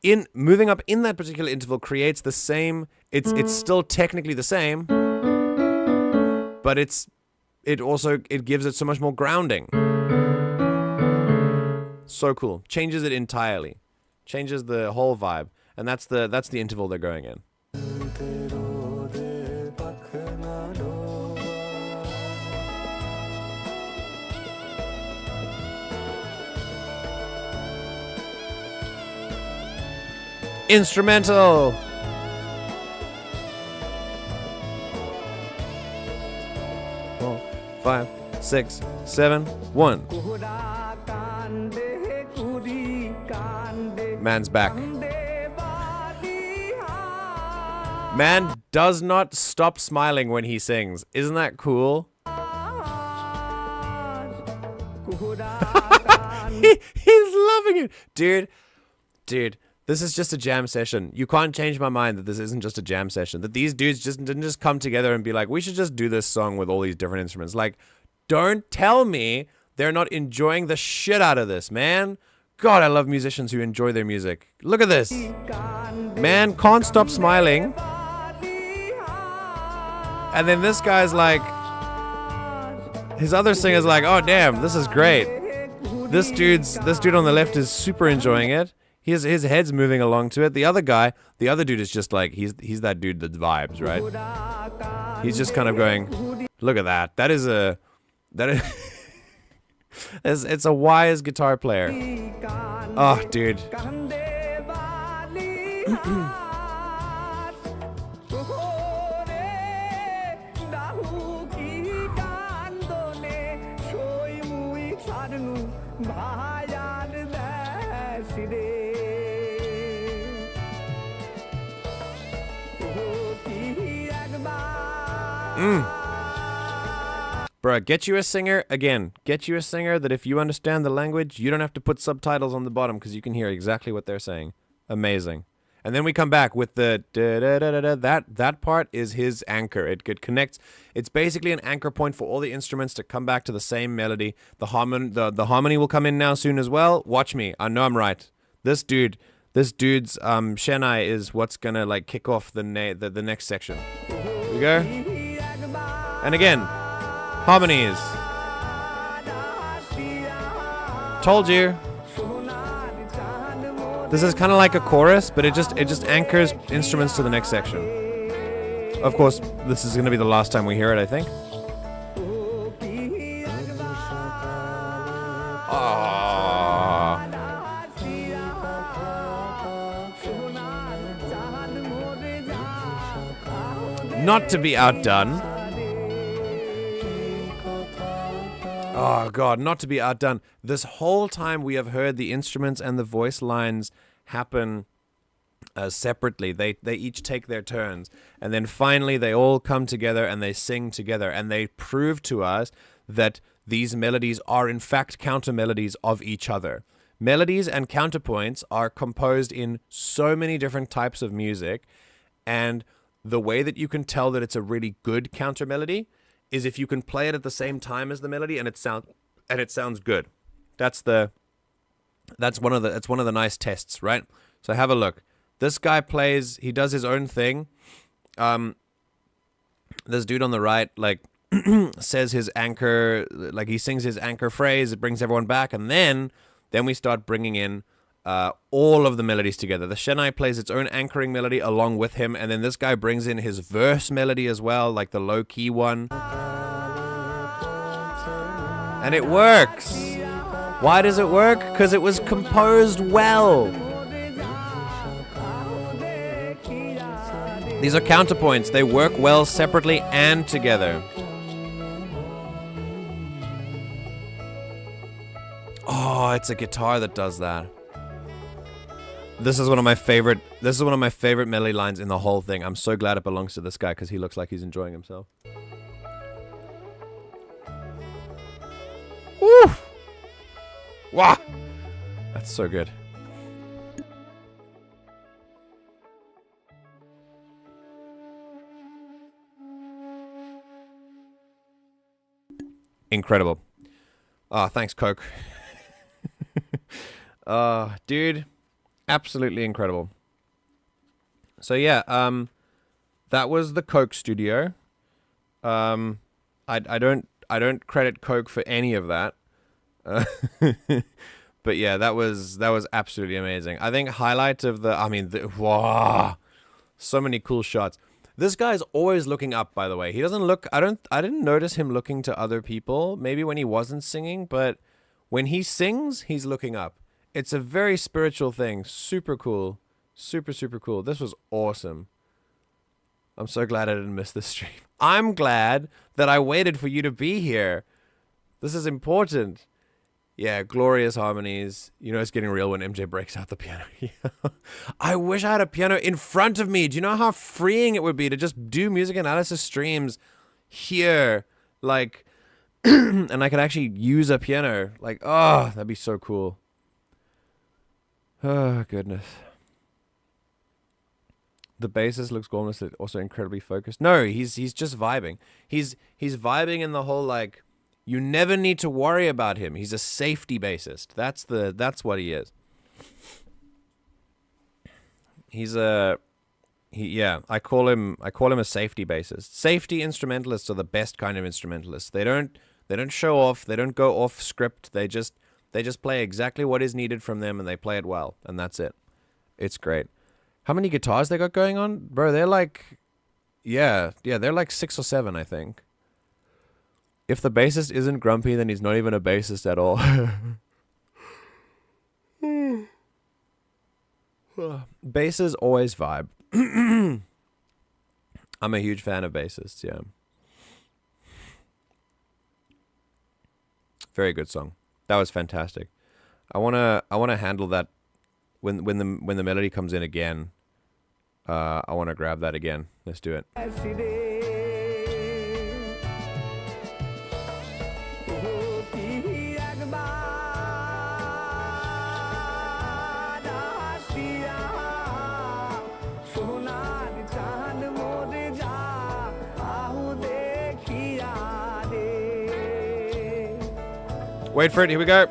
In moving up in that particular interval creates the same. It's still technically the same, but it also gives it so much more grounding. So cool. Changes it entirely. Changes the whole vibe, and that's the interval they're going in. Instrumental. Four, 5, 6, 7, 1. Man's back. Man does not stop smiling when he sings. Isn't that cool? He's loving it. Dude, this is just a jam session. You can't change my mind that this isn't just a jam session. That these dudes didn't just come together and be like, we should just do this song with all these different instruments. Like, don't tell me they're not enjoying the shit out of this, man. God, I love musicians who enjoy their music. Look at this. Man can't stop smiling. And then this guy's like, his other singer's like, oh damn, this is great. This dude on the left is super enjoying it. His head's moving along to it. The other dude is just like, he's that dude that vibes, right? He's just kind of going, look at that. That is it's a wise guitar player. Oh, dude. Bruh, get you a singer, again, get you a singer that if you understand the language, you don't have to put subtitles on the bottom because you can hear exactly what they're saying. Amazing. And then we come back with the da-da-da-da-da. That part is his anchor. It connects. It's basically an anchor point for all the instruments to come back to the same melody. The harmony will come in now soon as well. Watch me. I know I'm right. This dude's Shenai is what's gonna like kick off the next section. Here we go. And again, harmonies. Told you. This is kind of like a chorus, but it just anchors instruments to the next section. Of course, this is going to be the last time we hear it, I think. Not to be outdone. Oh, God, not to be outdone. This whole time we have heard the instruments and the voice lines happen separately. They each take their turns. And then finally they all come together and they sing together. And they prove to us that these melodies are in fact counter melodies of each other. Melodies and counterpoints are composed in so many different types of music. And the way that you can tell that it's a really good counter melody is if you can play it at the same time as the melody and it sounds good. That's one of the nice tests, right? So have a look. This guy plays, he does his own thing. This dude on the right like says his anchor, like he sings his anchor phrase, it brings everyone back, and then we start bringing in all of the melodies together. The Shenai plays its own anchoring melody along with him, and then this guy brings in his verse melody as well, like the low-key one. And it works! Why does it work? Because it was composed well! These are counterpoints. They work well separately and together. Oh, it's a guitar that does that. This is one of my favorite melody lines in the whole thing. I'm so glad it belongs to this guy because he looks like he's enjoying himself. Woo! Wow! That's so good. Incredible. Oh, thanks, Coke. Dude, absolutely incredible. So yeah, that was the Coke studio. I don't credit Coke for any of that. But yeah, that was absolutely amazing. I think highlight of wow, so many cool shots. This guy's always looking up, by the way. He doesn't look, I didn't notice him looking to other people, maybe when he wasn't singing, but when he sings, he's looking up. It's a very spiritual thing. Super cool. Super, super cool. This was awesome. I'm so glad I didn't miss this stream. I'm glad that I waited for you to be here. This is important. Yeah, glorious harmonies. You know it's getting real when MJ breaks out the piano. I wish I had a piano in front of me. Do you know how freeing it would be to just do music analysis streams here? Like, and I could actually use a piano. Like, oh, that'd be so cool. Oh, goodness. The bassist looks almost also incredibly focused. No, he's just vibing. He's vibing in the whole, like, you never need to worry about him. He's a safety bassist. That's what he is. I call him a safety bassist. Safety instrumentalists are the best kind of instrumentalists. They don't show off, they don't go off script. They just play exactly what is needed from them and they play it well, and that's it. It's great. How many guitars they got going on? Bro, they're like they're like 6 or 7, I think. If the bassist isn't grumpy, then he's not even a bassist at all. Basses always vibe. I'm a huge fan of bassists, yeah. Very good song. That was fantastic. I wanna handle that when the melody comes in again. I wanna grab that again. Let's do it. Wait for it, here we go.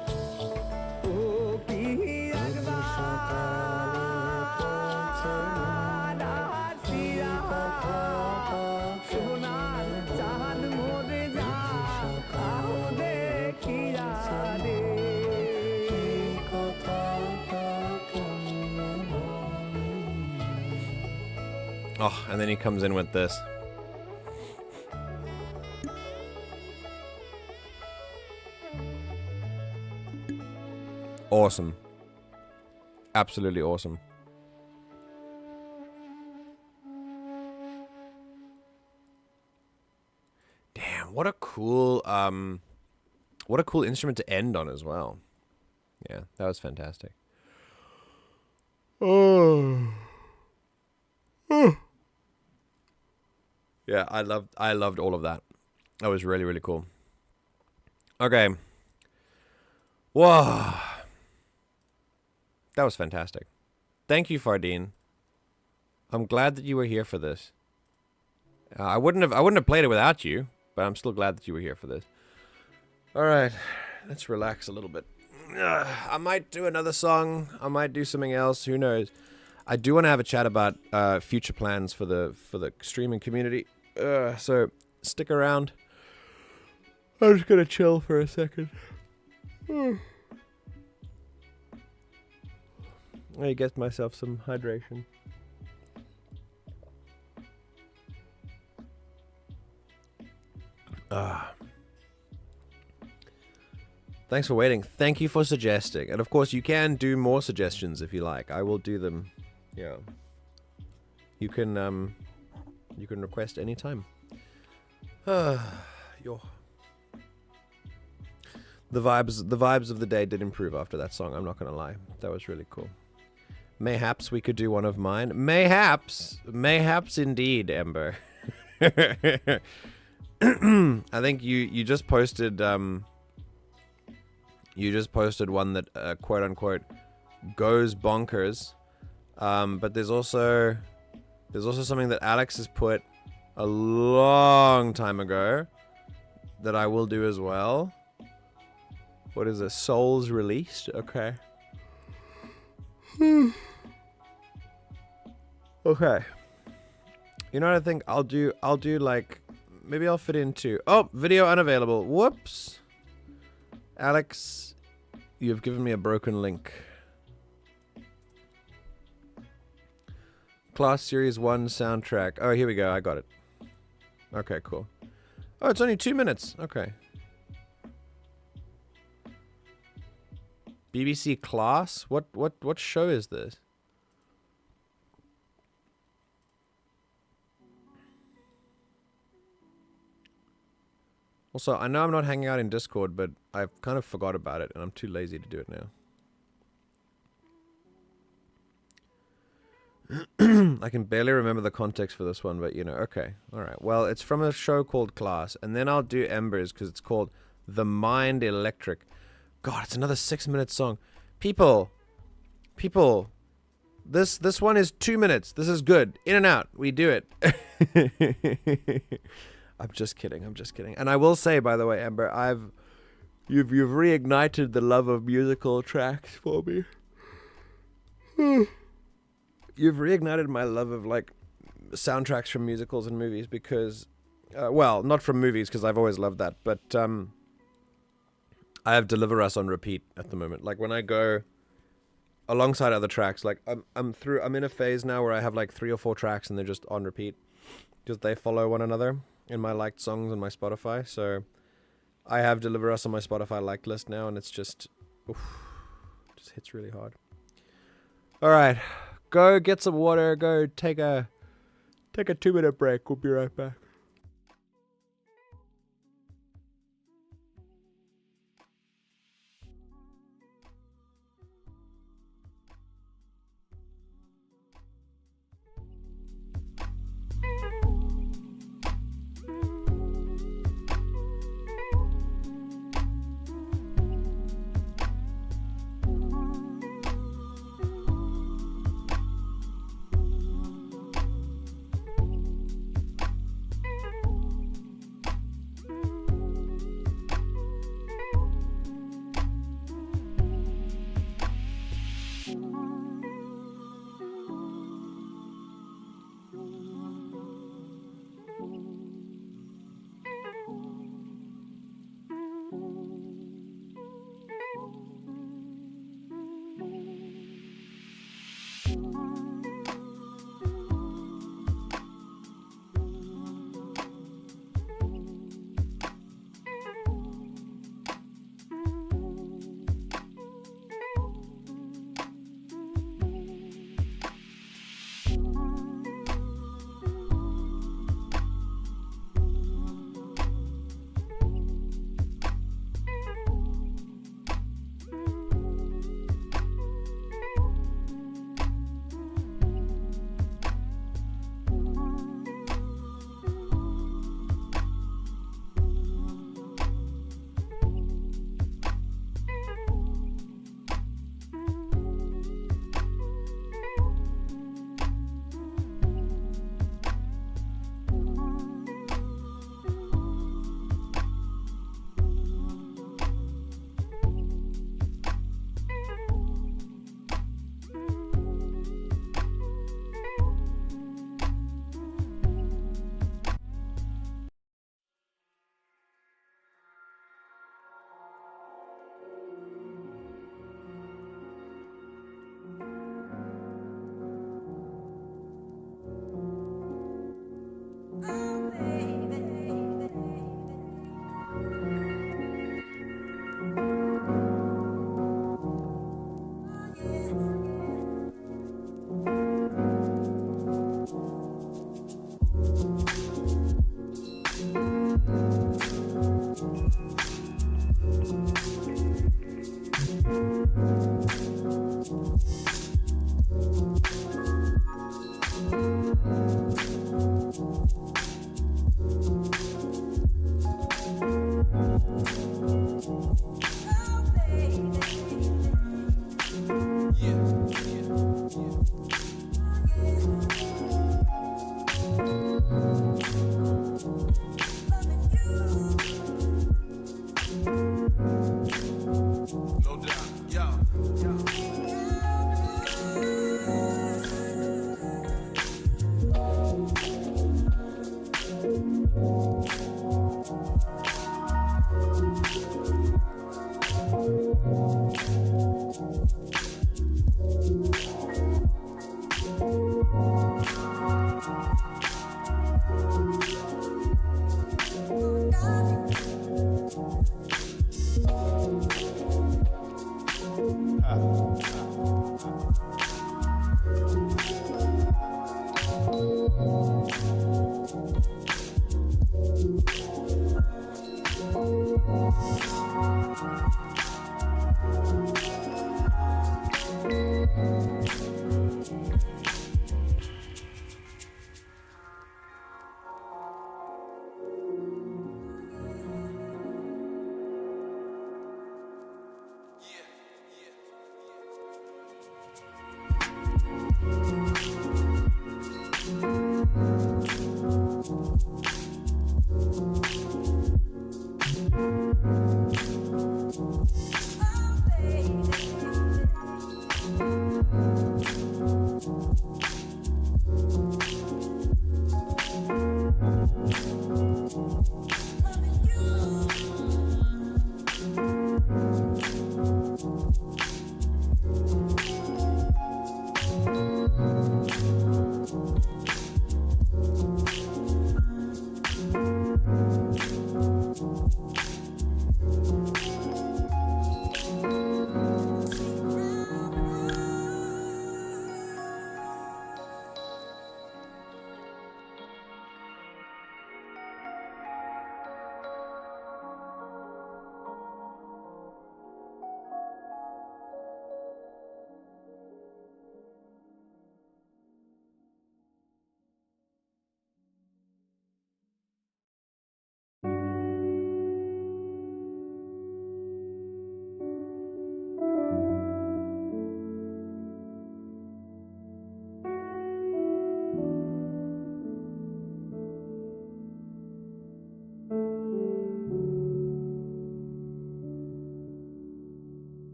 Oh, and then he comes in with this. Awesome. Absolutely awesome. Damn, what a cool instrument to end on as well. Yeah, that was fantastic. Oh. Yeah, I loved all of that. That was really, really cool. Okay. Whoa. That was fantastic. Thank you, Fardeen. I'm glad that you were here for this. I wouldn't have played it without you, but I'm still glad that you were here for this. All right, let's relax a little bit. I might do another song. I might do something else. Who knows? I do want to have a chat about future plans for the streaming community. So stick around. I'm just gonna chill for a second. I get myself some hydration. Thanks for waiting. Thank you for suggesting. And of course, you can do more suggestions if you like. I will do them. Yeah. You can request anytime. The vibes of the day did improve after that song. I'm not gonna lie. That was really cool. Mayhaps we could do one of mine. Mayhaps indeed, Ember. I think you just posted You just posted one that quote unquote goes bonkers. But there's also something that Alex has put a long time ago that I will do as well. What is it? Souls Released? Okay. Okay. You know what I think I'll do like, maybe I'll fit into, oh, video unavailable. Whoops. Alex, you've given me a broken link. Class Series 1 soundtrack. Oh, here we go. I got it. Okay, cool. Oh, it's only 2 minutes. Okay. BBC Class? What show is this? Also, I know I'm not hanging out in Discord, but I've kind of forgot about it, and I'm too lazy to do it now. I can barely remember the context for this one, but you know, okay. Alright, well, it's from a show called Class, and then I'll do Embers, because it's called The Mind Electric. God, it's another 6-minute song. People, this one is 2 minutes. This is good. In and out. We do it. I'm just kidding. And I will say, by the way, Amber, you've reignited the love of musical tracks for me. You've reignited my love of like soundtracks from musicals and movies because, well, not from movies because I've always loved that, but I have Deliver Us on repeat at the moment. Like when I go alongside other tracks, like I'm in a phase now where I have like 3 or 4 tracks and they're just on repeat because they follow one another in my liked songs on my Spotify. So I have Deliver Us on my Spotify liked list now, and it's just hits really hard. All right, go get some water. Go take a 2-minute break. We'll be right back.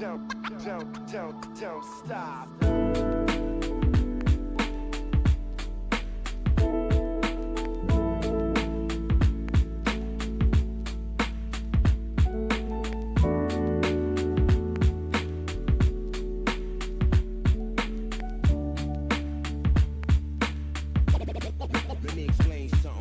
don't stop. Let me explain something.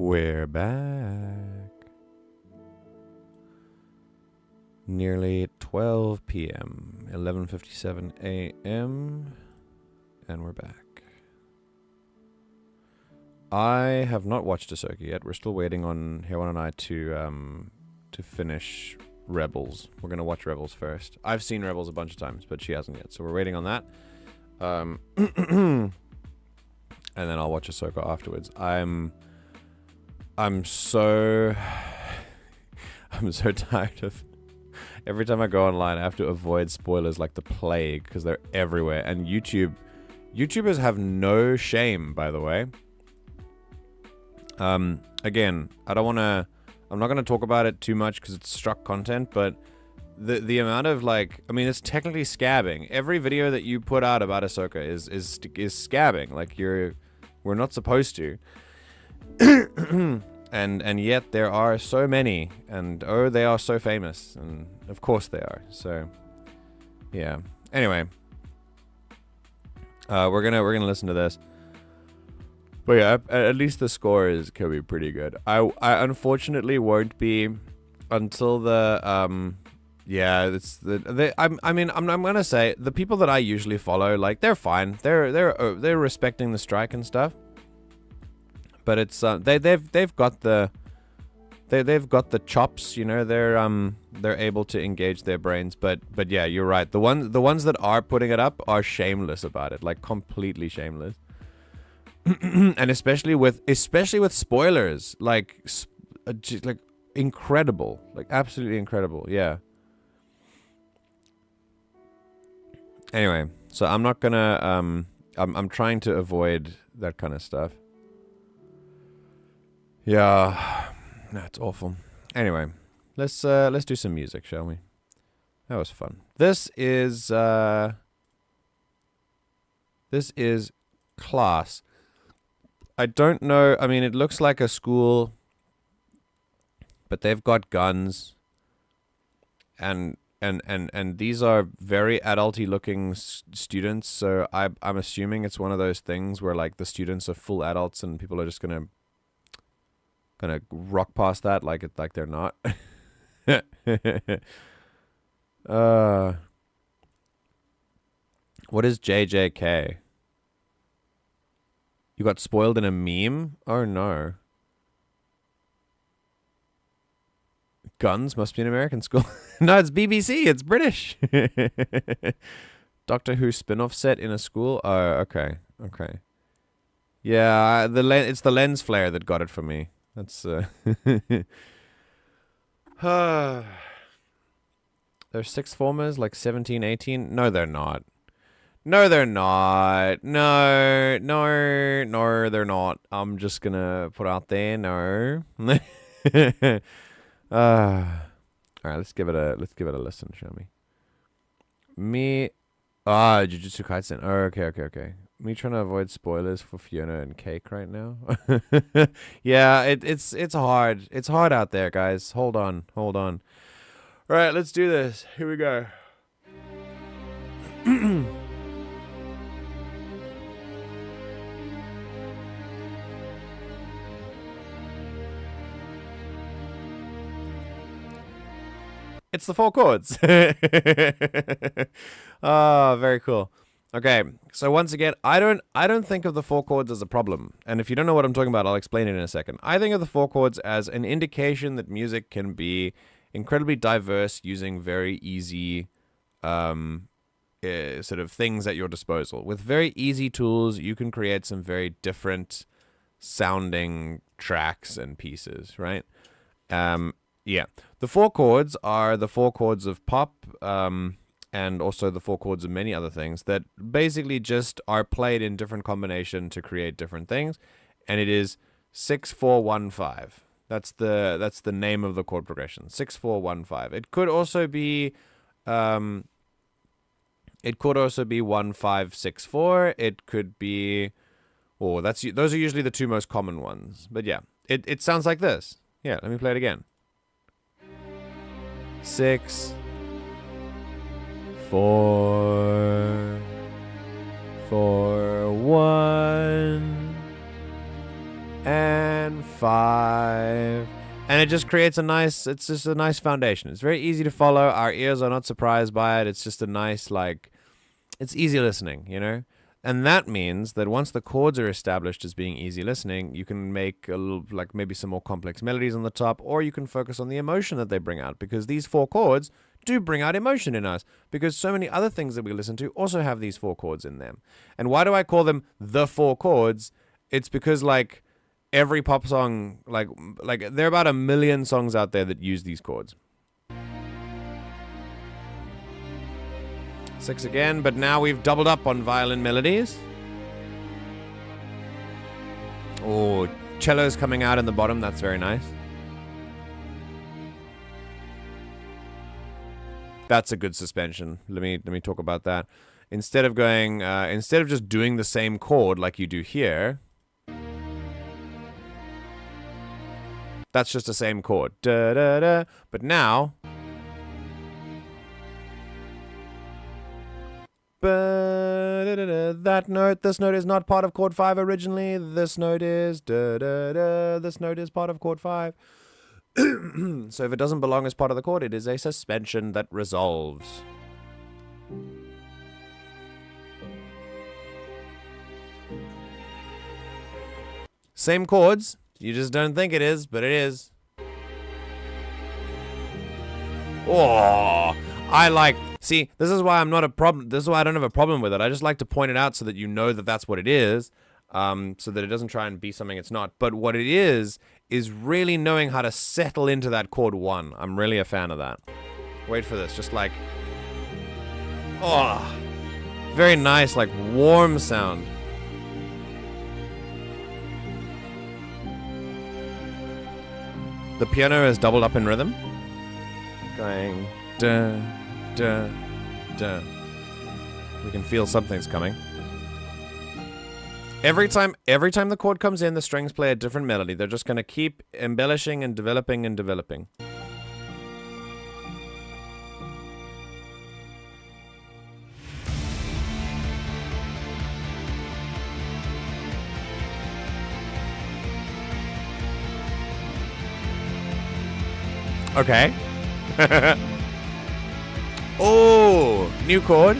We're back. Nearly 12 p.m., 11:57 a.m., and we're back. I have not watched Ahsoka yet. We're still waiting on Hewan and I to finish Rebels. We're gonna watch Rebels first. I've seen Rebels a bunch of times, but she hasn't yet, so we're waiting on that. And then I'll watch Ahsoka afterwards. I'm so tired of every time I go online I have to avoid spoilers like the plague because they're everywhere, and YouTubers have no shame, by the way. Again, I'm not going to talk about it too much because it's struck content, but the amount of, like, I mean, it's technically scabbing. Every video that you put out about Ahsoka is scabbing. Like, we're not supposed to. and yet there are so many, and oh, they are so famous, and of course they are. So yeah. Anyway, we're gonna listen to this. But yeah, at least the score can be pretty good. I unfortunately won't be until the yeah, it's I'm gonna say the people that I usually follow, like, they're fine. They're respecting the strike and stuff. But it's they've got the chops, you know. They're able to engage their brains. But yeah, you're right. The ones that are putting it up are shameless about it, like completely shameless. And especially with spoilers, like incredible, like absolutely incredible. Yeah. Anyway, so I'm not gonna I'm trying to avoid that kind of stuff. Yeah, that's awful. Anyway, let's do some music, shall we? That was fun. This is Class. I don't know. I mean, it looks like a school, but they've got guns, and these are very adulty looking students. So I'm assuming it's one of those things where, like, the students are full adults and people are just gonna rock past that like they're not. What is JJK? You got spoiled in a meme? Oh no. Guns must be an American school. No, it's BBC. It's British. Doctor Who spin-off set in a school? Oh, okay. Okay. Yeah, it's the lens flare that got it for me. That's they're sixth formers, like 17, 18. No, they're not. No, they're not. No, they're not. I'm just gonna put out there, no. All right, let's give it a listen, shall we? Ah, Jujutsu Kaisen. Oh, okay. Me trying to avoid spoilers for Fiona and Cake right now. Yeah, it's hard. It's hard out there, guys. Hold on. All right, let's do this. Here we go. It's the 4 chords. Ah, very cool. Okay, so once again, I don't think of the 4 chords as a problem. And if you don't know what I'm talking about, I'll explain it in a second. I think of the 4 chords as an indication that music can be incredibly diverse using very easy sort of things at your disposal. With very easy tools, you can create some very different sounding tracks and pieces, right? Yeah. The 4 chords are the 4 chords of pop, and also the 4 chords of many other things that basically just are played in different combination to create different things. And it is 6-4-1-5. That's the name of the chord progression. 6-4-1-5. It could also be 1-5-6-4. It could be, those are usually the 2 most common ones. But yeah, it sounds like this. Yeah, let me play it again. 6, 4, 4, 1, and 5. And it just creates it's just a nice foundation. It's very easy to follow. Our ears are not surprised by it. It's just a nice, it's easy listening, you know? And that means that once the chords are established as being easy listening, you can make a little, maybe some more complex melodies on the top, or you can focus on the emotion that they bring out, because these 4 chords do bring out emotion in us, because so many other things that we listen to also have these 4 chords in them. And why do I call them the 4 chords? It's because, every pop song, there are about 1 million songs out there that use these chords. 6 again, but now we've doubled up on violin melodies. Oh, cello's coming out in the bottom. That's very nice. That's a good suspension. Let me talk about that. Instead of just doing the same chord like you do here, that's just the same chord. Da da da. But now, this note is not part of chord 5 originally. This note is this note is part of chord 5. So if it doesn't belong as part of the chord, it is a suspension that resolves. Same chords, you just don't think it is, but it is. Oh, see, this is why I'm not a problem. This is why I don't have a problem with it. I just like to point it out so that you know that that's what it is, so that it doesn't try and be something it's not. But what it is really knowing how to settle into that chord 1. I'm really a fan of that. Wait for this, just very nice, warm sound. The piano is doubled up in rhythm. Going da da da. We can feel something's coming. Every time the chord comes in, the strings play a different melody. They're just going to keep embellishing and developing and developing. Okay. Oh, new chord.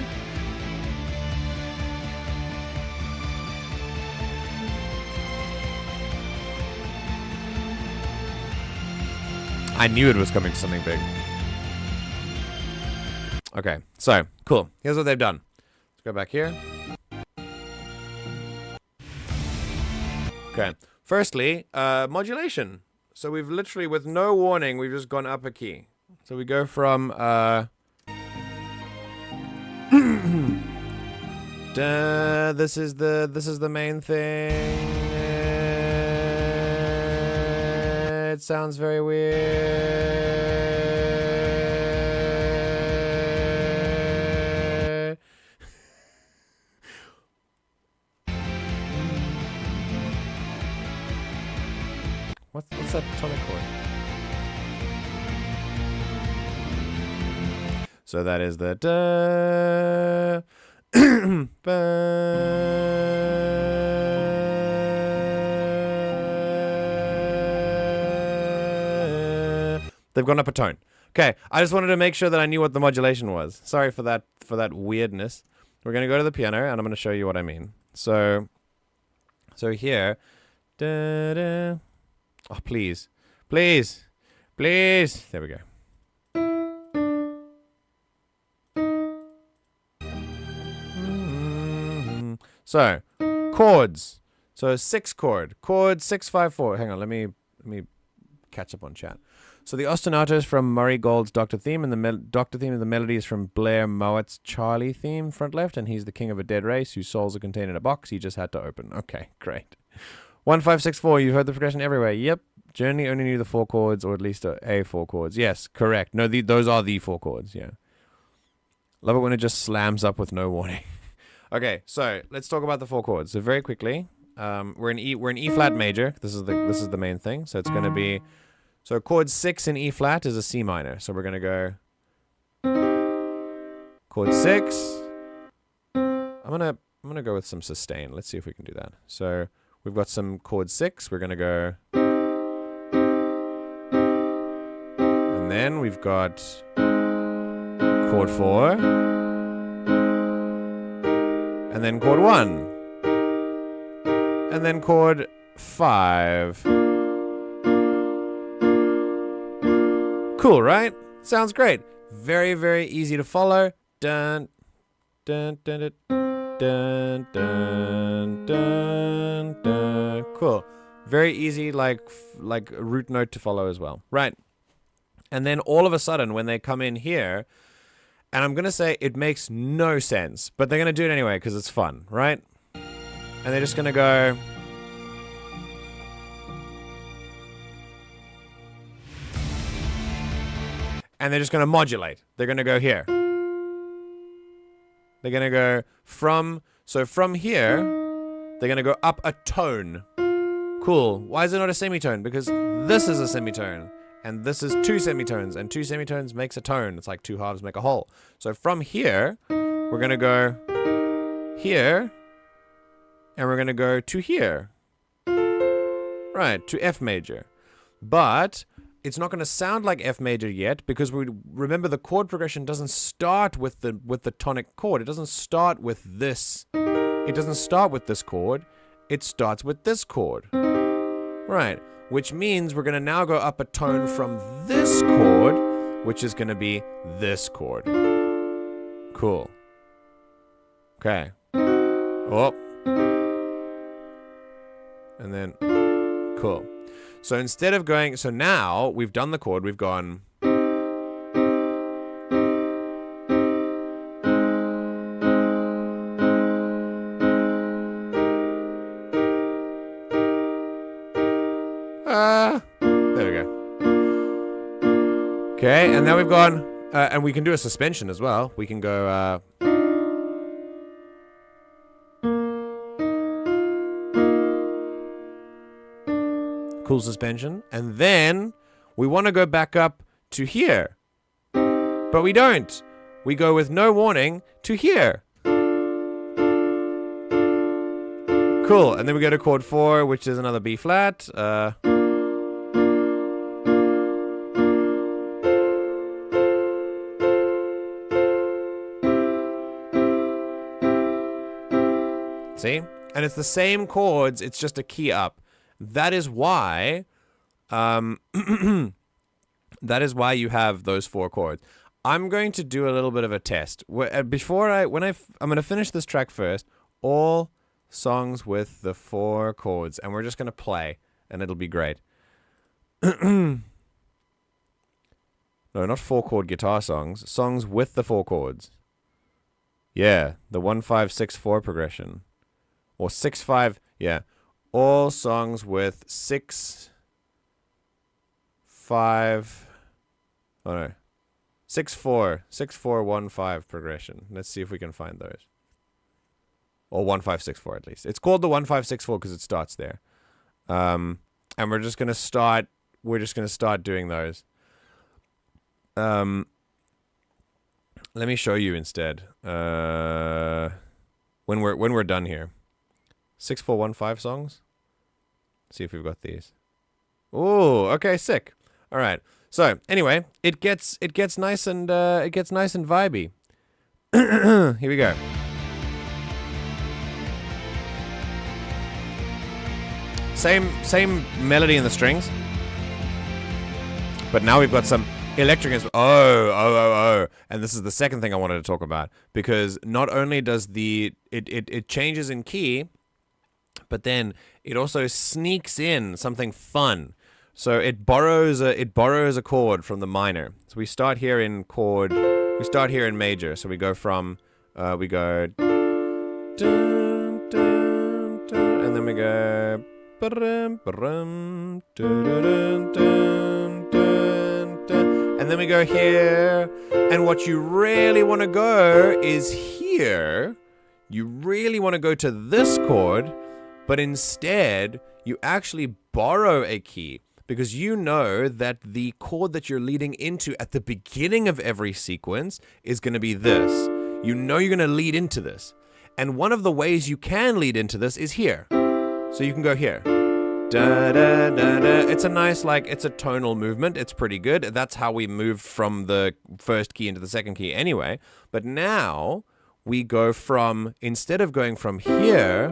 I knew it was coming to something big. Okay, so, cool. Here's what they've done. Let's go back here. Okay. Firstly, modulation. So we've literally, with no warning, we've just gone up a key. So we go from, this is the main thing. It sounds very weird. What's that tonic chord? So that is the da. They've gone up a tone. Okay, I just wanted to make sure that I knew what the modulation was. Sorry for that weirdness. We're gonna go to the piano and I'm gonna show you what I mean. So here, da, da. Oh please, please, please. There we go. So chords. So 6 chord. Chord 654. Hang on, let me catch up on chat. So the ostinato is from Murray Gold's Doctor Theme, and the Doctor Theme of the melody is from Blair Mowatt's Charlie Theme, front left, and he's the king of a dead race whose souls are contained in a box he just had to open. Okay, great. 1564, you've heard the progression everywhere. Yep. Journey only knew the 4 chords, or at least a 4 chords. Yes, correct. No, those are the 4 chords, yeah. Love it when it just slams up with no warning. Okay, so let's talk about the 4 chords. So very quickly, we're in E flat major. This is the main thing. So it's going to be, so chord 6 in E flat is a C minor. So we're going to go chord 6. I'm gonna go with some sustain. Let's see if we can do that. So we've got some chord 6. We're going to go, and then we've got chord 4, and then chord 1, and then chord 5. Cool, right? Sounds great. Very, very easy to follow. Dun, dun, dun, dun, dun, dun, dun, dun. Cool. Very easy, like a root note to follow as well. Right. And then all of a sudden, when they come in here, and I'm going to say it makes no sense, but they're going to do it anyway because it's fun, right? And they're just going to go... and they're just going to modulate. They're going to go here. They're going to go from... so from here, they're going to go up a tone. Cool. Why is it not a semitone? Because this is a semitone. And this is 2 semitones. And 2 semitones makes a tone. It's like 2 halves make a whole. So from here, we're going to go here. And we're going to go to here. Right, to F major. But... it's not going to sound like F major yet because we remember the chord progression doesn't start with the tonic chord. It doesn't start with this. It doesn't start with this chord. It starts with this chord. Right. Which means we're going to now go up a tone from this chord, which is going to be this chord. Cool. Okay. Oh. And then, cool. So instead of going, so now we've done the chord, we've gone. There we go. Okay, and now we've gone, and we can do a suspension as well. We can go, cool suspension, and then we want to go back up to here, but we don't. We go with no warning to here. Cool, and then we go to chord 4, which is another B flat. See? And it's the same chords, it's just a key up. That is why, that is why you have those 4 chords. I'm going to do a little bit of a test. I'm going to finish this track first. All songs with the 4 chords, and we're just going to play, and it'll be great. No, not 4 chord guitar songs. Songs with the 4 chords. Yeah, the 1-5-6-4 progression, or 6-5. Yeah. All songs with 6-5, oh no, 6-4, 6-4-1-5 progression. Let's see if we can find those. Or 1-5-6-4 at least. It's called the 1-5-6-4 because it starts there. and we're just gonna start doing those. Let me show you instead. When we're done here. 6415 songs. See if we've got these. Oh, okay, sick. All right. So anyway, it gets nice and vibey. Here we go. Same melody in the strings, but now we've got some electric instruments. Oh. And this is the second thing I wanted to talk about, because not only does it changes in key, but then it also sneaks in something fun. So it borrows a chord from the minor. So we start here in major. So we go from and then we go and then we go here. And what you really want to go is here. You really want to go to this chord, but instead you actually borrow a key, because you know that the chord that you're leading into at the beginning of every sequence is going to be this. You know you're going to lead into this. And one of the ways you can lead into this is here. So you can go here. Da, da, da, da. It's a nice, it's a tonal movement. It's pretty good. That's how we moved from the first key into the second key anyway. But now we go from, instead of going from here,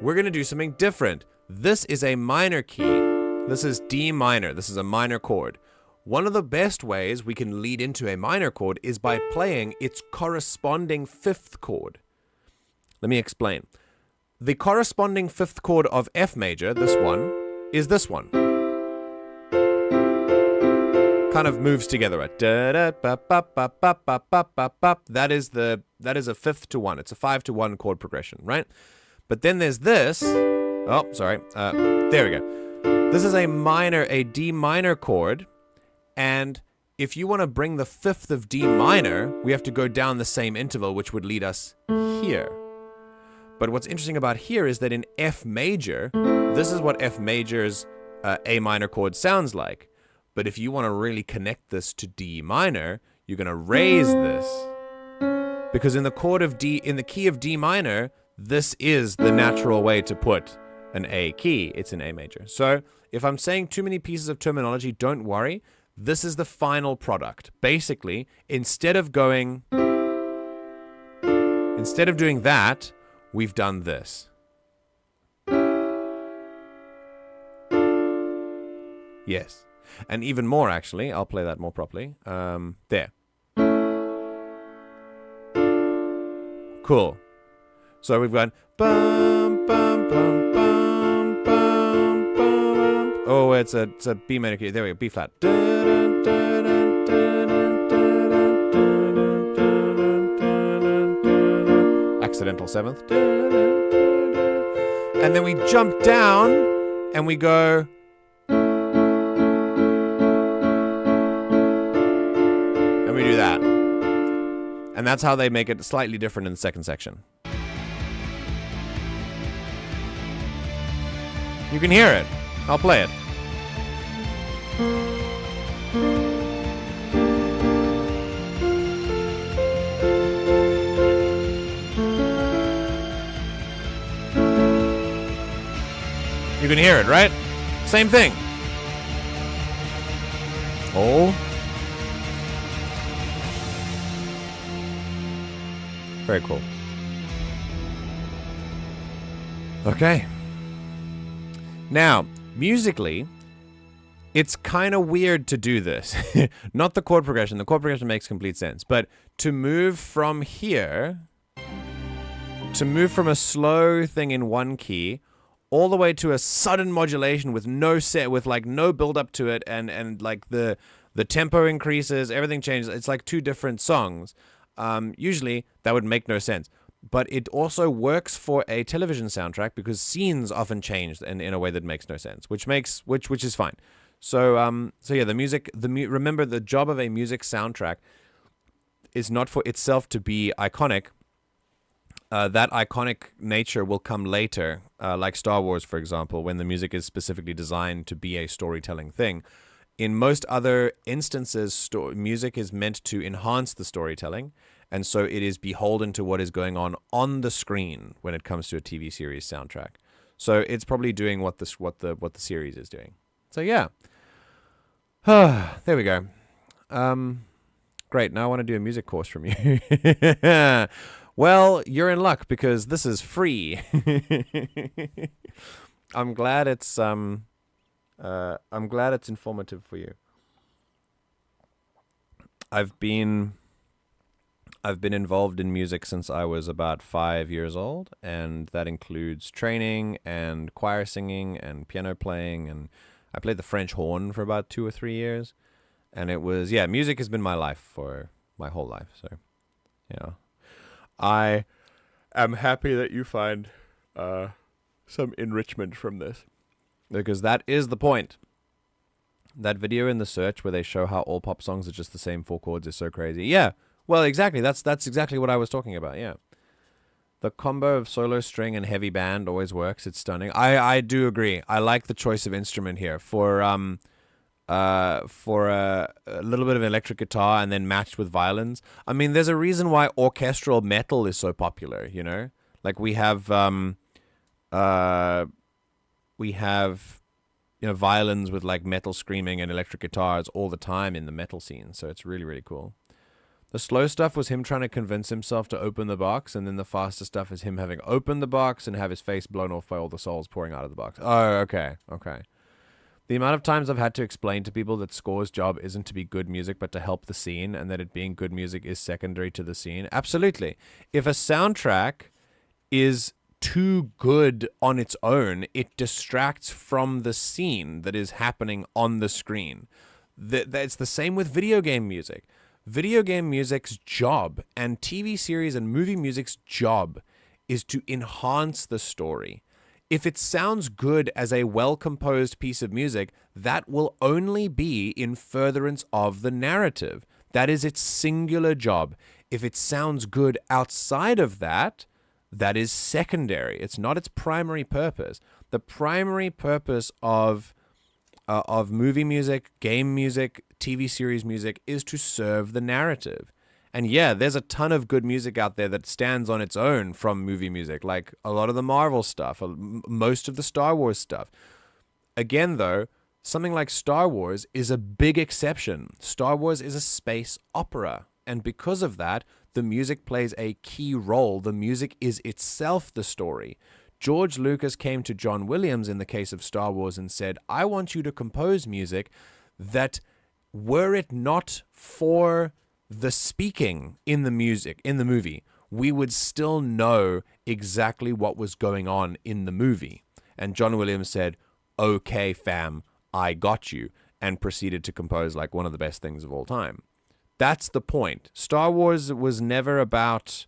we're going to do something different. This is a minor key. This is D minor. This is a minor chord. One of the best ways we can lead into a minor chord is by playing its corresponding fifth chord. Let me explain. The corresponding fifth chord of F major, this one, is this one. Kind of moves together at da da ba ba ba ba ba ba ba ba. That is a fifth to one. It's a 5-to-1 chord progression, right? But then there's this. Oh, sorry. There we go. This is a D minor chord, and if you want to bring the fifth of D minor, we have to go down the same interval, which would lead us here. But what's interesting about here is that in F major, this is what F major's A minor chord sounds like. But if you want to really connect this to D minor, you're going to raise this. Because in the key of D minor, this is the natural way to put an A key. It's an A major. So if I'm saying too many pieces of terminology, don't worry. This is the final product. Basically, instead of doing that, we've done this. Yes. And even more, actually. I'll play that more properly. There. Cool. So we've gone bum bum bum bum bum bum. Oh, it's a B minor key. There we go. B flat. Accidental seventh. And then we jump down and we go. And we do that. And that's how they make it slightly different in the second section. You can hear it. I'll play it. You can hear it, right? Same thing. Oh. Very cool. Okay. Now, musically, it's kind of weird to do this. Not the chord progression. The chord progression makes complete sense. But to move from here, to move from a slow thing in one key all the way to a sudden modulation with no build up to it, and like the tempo increases, everything changes. It's like two different songs. Usually that would make no sense. But it also works for a television soundtrack because scenes often change in a way that makes no sense, which is fine. So yeah, remember, the job of a music soundtrack is not for itself to be iconic. that iconic nature will come later, like Star Wars, for example, when the music is specifically designed to be a storytelling thing. In most other instances, music is meant to enhance the storytelling, and so it is beholden to what is going on the screen when it comes to a TV series soundtrack. So it's probably doing what the series is doing. So yeah, there we go. Great. Now I want to do a music course from you. Well, you're in luck because this is free. I'm glad it's informative for you. I've been involved in music since I was about 5 years old, and that includes training and choir singing and piano playing, and I played the French horn for about 2 or 3 years. And it was, music has been my life for my whole life. So, I am happy that you find some enrichment from this, because that is the point. That video in the search where they show how all pop songs are just the same 4 chords is so crazy. Yeah, well, exactly. That's exactly what I was talking about. Yeah, the combo of solo string and heavy band always works. It's stunning. I do agree. I like the choice of instrument here for a little bit of electric guitar and then matched with violins. I mean, there's a reason why orchestral metal is so popular, you know? Like we have violins with like metal screaming and electric guitars all the time in the metal scene. So it's really, really cool. The slow stuff was him trying to convince himself to open the box, and then the faster stuff is him having opened the box and have his face blown off by all the souls pouring out of the box. Oh, okay. The amount of times I've had to explain to people that score's job isn't to be good music, but to help the scene, and that it being good music is secondary to the scene. Absolutely. If a soundtrack is too good on its own, it distracts from the scene that is happening on the screen. It's the same with video game music. Video game music's job and TV series and movie music's job is to enhance the story. If it sounds good as a well-composed piece of music, that will only be in furtherance of the narrative. That is its singular job. If it sounds good outside of that, that is secondary. It's not its primary purpose. The primary purpose of movie music, game music, TV series music is to serve the narrative. And yeah, there's a ton of good music out there that stands on its own from movie music, like a lot of the Marvel stuff, most of the Star Wars stuff. Again, though, something like Star Wars is a big exception. Star Wars is a space opera, and because of that, the music plays a key role. The music is itself the story. George Lucas came to John Williams in the case of Star Wars and said, I want you to compose music that, were it not for the speaking in the movie, we would still know exactly what was going on in the movie. And John Williams said, okay, fam, I got you, and proceeded to compose like one of the best things of all time. That's the point. Star Wars was never about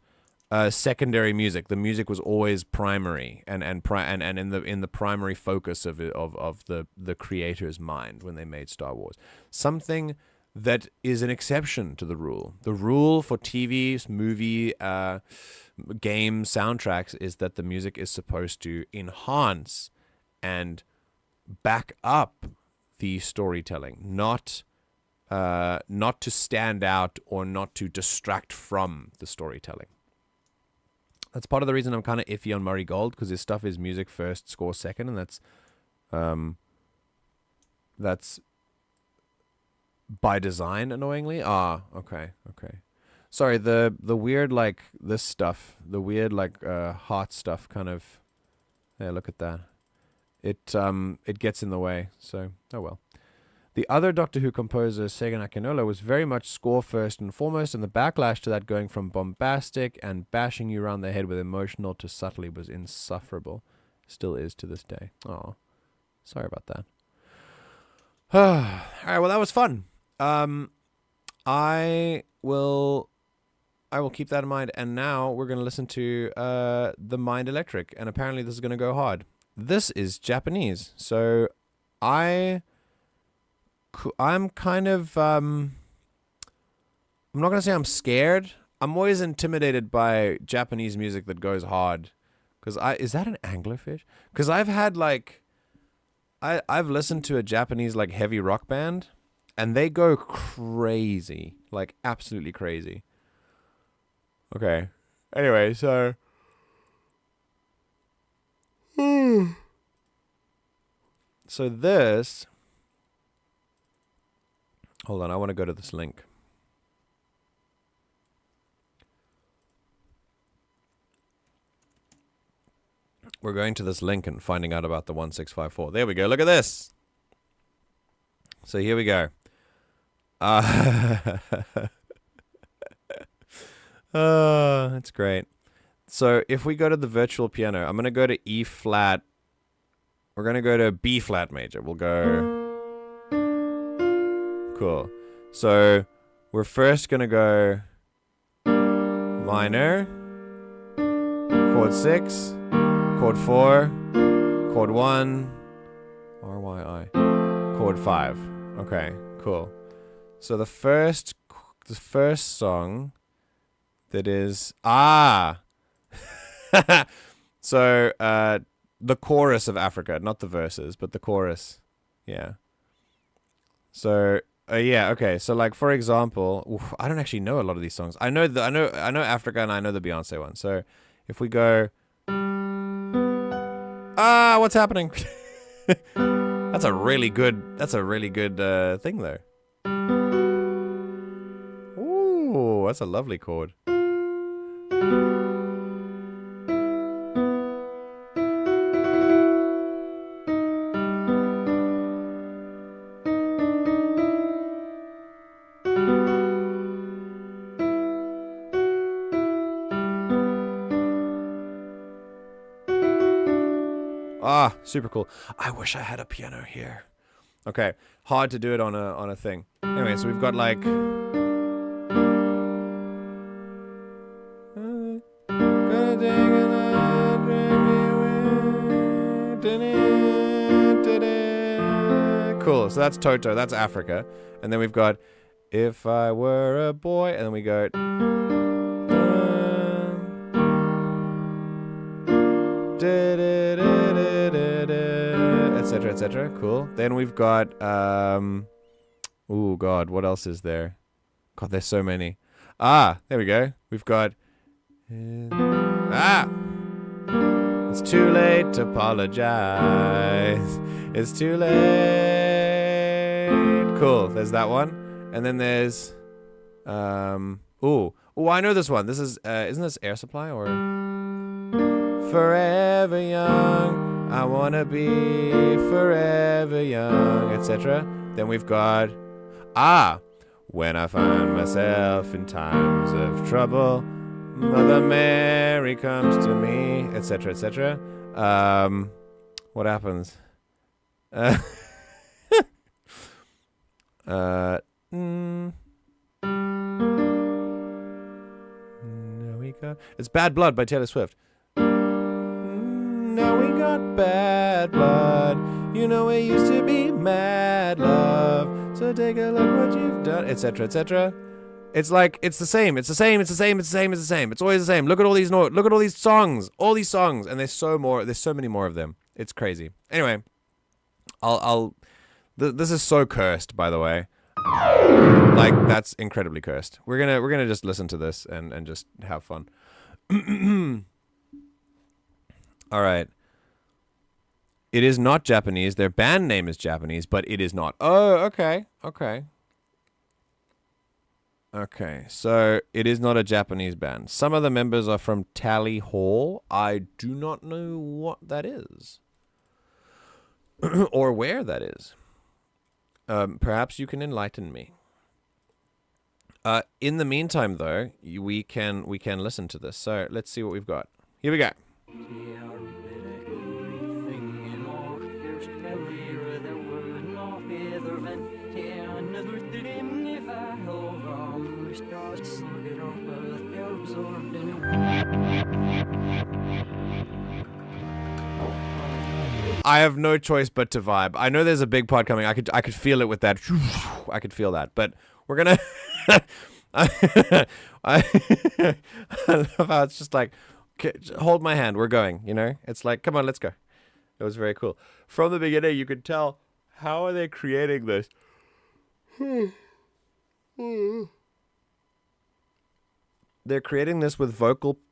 secondary music. The music was always primary and in the primary focus of the creator's mind when they made Star Wars. Something that is an exception to the rule. The rule for TV, movie, game soundtracks is that the music is supposed to enhance and back up the storytelling, not to stand out or not to distract from the storytelling. That's part of the reason I'm kind of iffy on Murray Gold, because his stuff is music first, score second, and that's by design, annoyingly. Okay. Sorry, the weird, like, this stuff, the weird, like, heart stuff kind of, yeah, look at that. It gets in the way, so, oh well. The other Doctor Who composer, Segan Akinola, was very much score first and foremost, and the backlash to that going from bombastic and bashing you around the head with emotional to subtly was insufferable. Still is to this day. Oh, sorry about that. All right, well, that was fun. I will keep that in mind, and now we're going to listen to The Mind Electric, and apparently this is going to go hard. This is Japanese, so I'm kind of, I'm not going to say I'm scared. I'm always intimidated by Japanese music that goes hard. Is that an anglerfish? Because I've had like, I've listened to a Japanese like heavy rock band, and they go crazy, like absolutely crazy. Okay. Anyway, so. So this. Hold on, I want to go to this link. We're going to this link and finding out about the 1654. There we go. Look at this. So here we go. That's great. So if we go to the virtual piano, I'm going to go to E flat. We're going to go to B flat major. We'll go. Cool. So we're first going to go minor, chord 6, chord 4, chord 1, R-Y-I, chord 5. Okay, cool. So the first song that is so the chorus of Africa, not the verses, but the chorus. Yeah. So yeah, okay. So like for example, I don't actually know a lot of these songs. I know Africa and I know the Beyonce one. So if we go what's happening? That's a really good thing though. Ooh, that's a lovely chord. Super cool. I wish I had a piano here. Okay, hard to do it on a thing. Anyway, so we've got like cool. So that's Toto. That's Africa, and then we've got If I Were a Boy, and then we go. Etc. etc. Cool. Then we've got oh god, what else is there? God, there's so many. There we go. We've got it's too late to apologize. It's too late. Cool. There's that one. And then there's I know this one. This is isn't this Air Supply or Forever Young? I wanna be forever young, etc. Then we've got when I find myself in times of trouble, Mother Mary comes to me, etc. etc. What happens? Now we got it's Bad Blood by Taylor Swift. Now we got bad blood. You know it used to be mad love. So take a look what you've done, etc. etc. It's like it's the same. It's the same. It's the same. It's the same. It's the same. It's always the same. Look at all these Look at all these songs. All these songs, and there's so many more of them. It's crazy. Anyway, this is so cursed, by the way. Like that's incredibly cursed. We're gonna just listen to this and just have fun. All right. It is not Japanese. Their band name is Japanese, but it is not. Oh, okay. Okay. Okay, so it is not a Japanese band. Some of the members are from Tally Hall. I do not know what that is. Or where that is. Perhaps you can enlighten me. In the meantime, though, we can listen to this. So let's see what we've got. Here we go. I have no choice but to vibe. I know there's a big pod coming. I could feel it with that. I could feel that. But we're gonna I I love how it's just like, "Okay, hold my hand, we're going, you know? It's like, come on, let's go. It was very cool. From the beginning, you could tell, how are they creating this? They're creating this with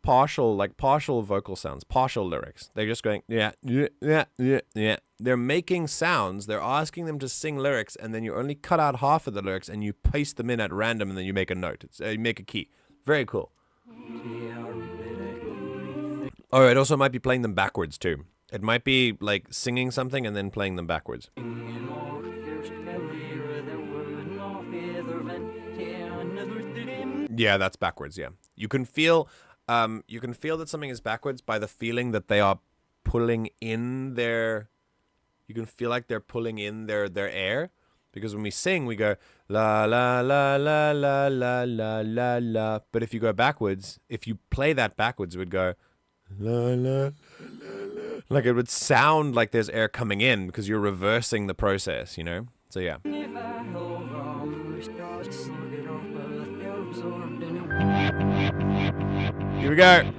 partial vocal sounds, partial lyrics. They're just going, yeah, yeah, yeah, yeah, yeah. They're making sounds. They're asking them to sing lyrics, and then you only cut out half of the lyrics, and you paste them in at random, and then you make a note. You make a key. Very cool. Oh, it also might be playing them backwards, too. It might be, like, singing something and then playing them backwards. Yeah, that's backwards, yeah. You can feel that something is backwards by the feeling that they are pulling in their... You can feel like they're pulling in their air. Because when we sing, we go la la la la la la la la la. But if you go backwards, if you play that backwards, it would go la la la la. Like it would sound like there's air coming in because you're reversing the process, you know? So yeah. Here we go.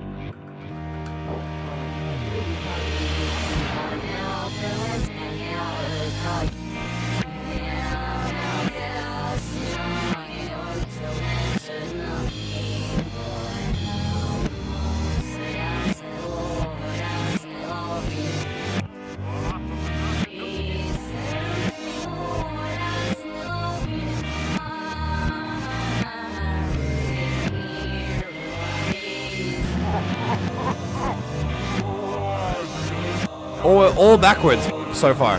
All backwards so far.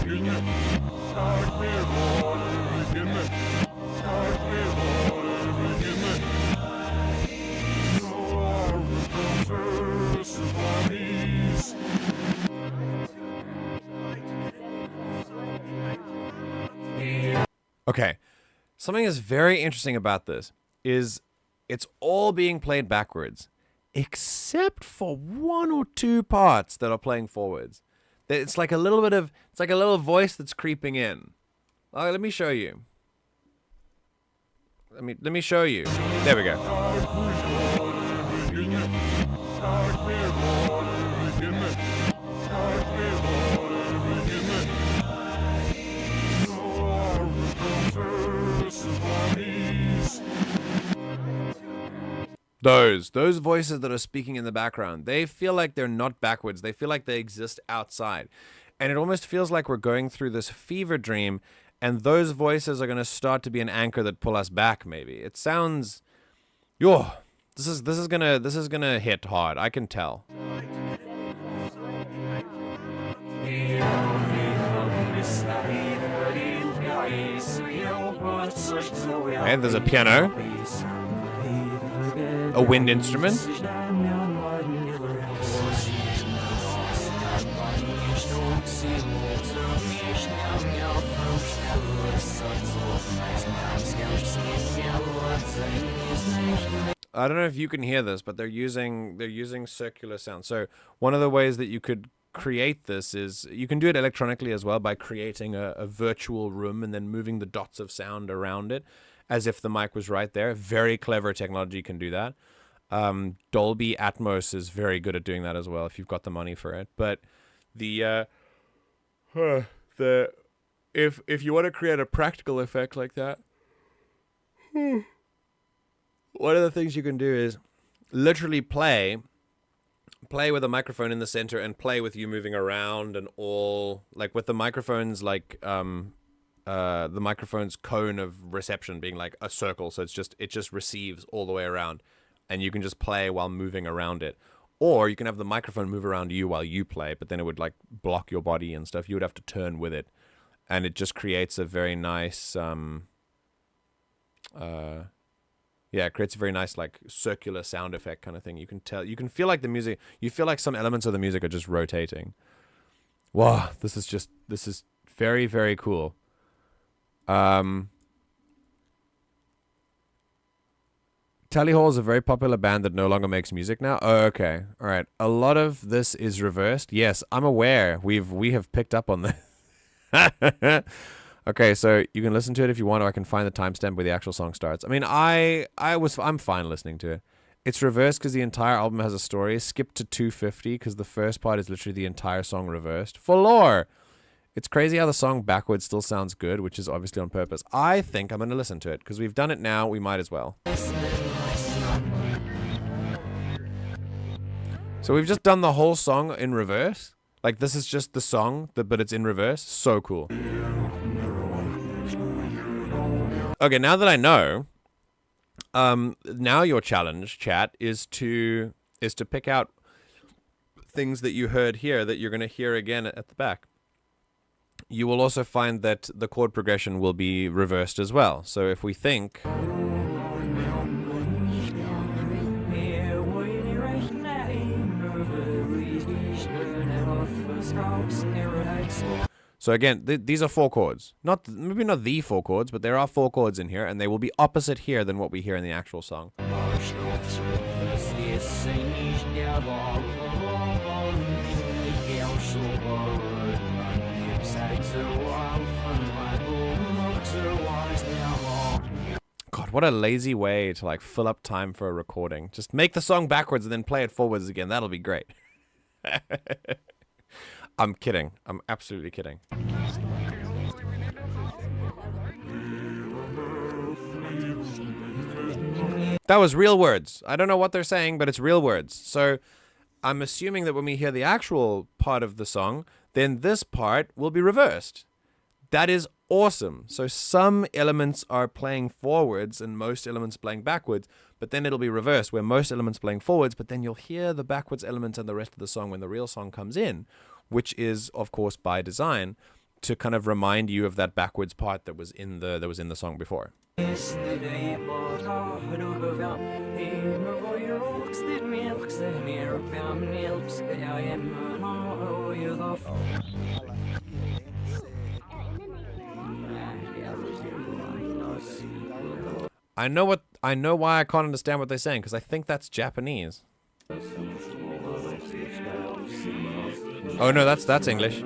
Okay, something that's very interesting about this is it's all being played backwards, except for one or two parts that are playing forwards. It's like a little bit of, it's like a little voice that's creeping in. Oh, let me show you. Let me show you. There we go. Those voices that are speaking in the background, they feel like they're not backwards. They feel like they exist outside. And it almost feels like we're going through this fever dream, and those voices are going to start to be an anchor that pull us back, maybe. It sounds... Yo, this is gonna hit hard. I can tell. And there's a piano. A wind instrument. I don't know if you can hear this, but they're using circular sound. So one of the ways that you could create this is you can do it electronically as well by creating a virtual room and then moving the dots of sound around it as if the mic was right there. Very clever technology can do that. Dolby Atmos is very good at doing that as well if you've got the money for it. But if you want to create a practical effect like that, one of the things you can do is literally play with a microphone in the center and play with you moving around and all, like with the microphones, like the microphone's cone of reception being like a circle, so it just receives all the way around, and you can just play while moving around it. Or you can have the microphone move around you while you play, but then it would like block your body and stuff. You would have to turn with it, and it just creates a very nice it creates a very nice like circular sound effect kind of thing. You can feel like the music, you feel like some elements of the music are just rotating. Wow, this is very, very cool. Tally Hall is a very popular band that no longer makes music now. Oh, okay. All right. A lot of this is reversed. Yes, I'm aware. We have picked up on this. Okay, so you can listen to it if you want, or I can find the timestamp where the actual song starts. I mean, I'm fine listening to it. It's reversed because the entire album has a story. Skip to 250 because the first part is literally the entire song reversed. For lore! It's crazy how the song backwards still sounds good, which is obviously on purpose. I think I'm going to listen to it because we've done it now. We might as well. So we've just done the whole song in reverse. Like, this is just the song, but it's in reverse. So cool. Okay, now that I know, now your challenge, chat, is to pick out things that you heard here that you're going to hear again at the back. You will also find that the chord progression will be reversed as well. So if we think... So again, these are 4 chords. Maybe not the 4 chords, but there are 4 chords in here, and they will be opposite here than what we hear in the actual song. God, what a lazy way to like fill up time for a recording. Just make the song backwards and then play it forwards again. That'll be great. I'm kidding. I'm absolutely kidding. That was real words. I don't know what they're saying, but it's real words. So I'm assuming that when we hear the actual part of the song, then this part will be reversed. That is awesome. So some elements are playing forwards and most elements playing backwards, but then it'll be reversed where most elements playing forwards, but then you'll hear the backwards elements and the rest of the song when the real song comes in, which is of course by design to kind of remind you of that backwards part that was in the song before. I know why I can't understand what they're saying, because I think that's Japanese. Oh no, that's English.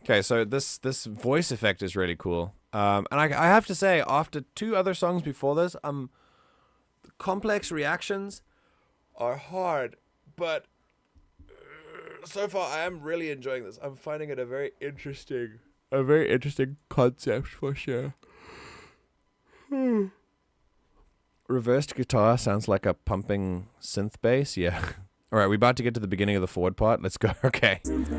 Okay, so this voice effect is really cool. And I have to say, after 2 other songs before this, complex reactions are hard, but so far I am really enjoying this. I'm finding it a very interesting concept for sure. Reversed guitar sounds like a pumping synth bass. Yeah. All right, we're about to get to the beginning of the forward part. Let's go. Okay. Think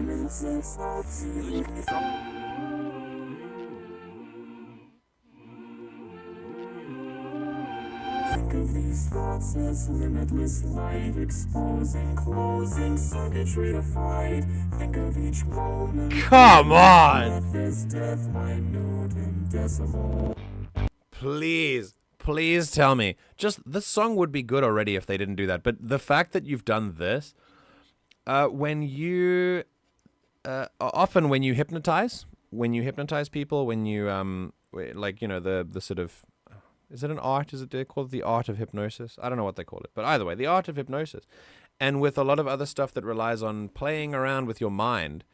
of these thoughts as limitless light, exposing, closing, circuitry to fight. Think of each moment. Come on! Death is death, minute and decimal. Please tell me. Just, this song would be good already if they didn't do that. But the fact that you've done this, when you, often when you hypnotize people, when you, like, you know, the sort of, is it an art? Is it, they call it the art of hypnosis? I don't know what they call it. But either way, the art of hypnosis. And with a lot of other stuff that relies on playing around with your mind.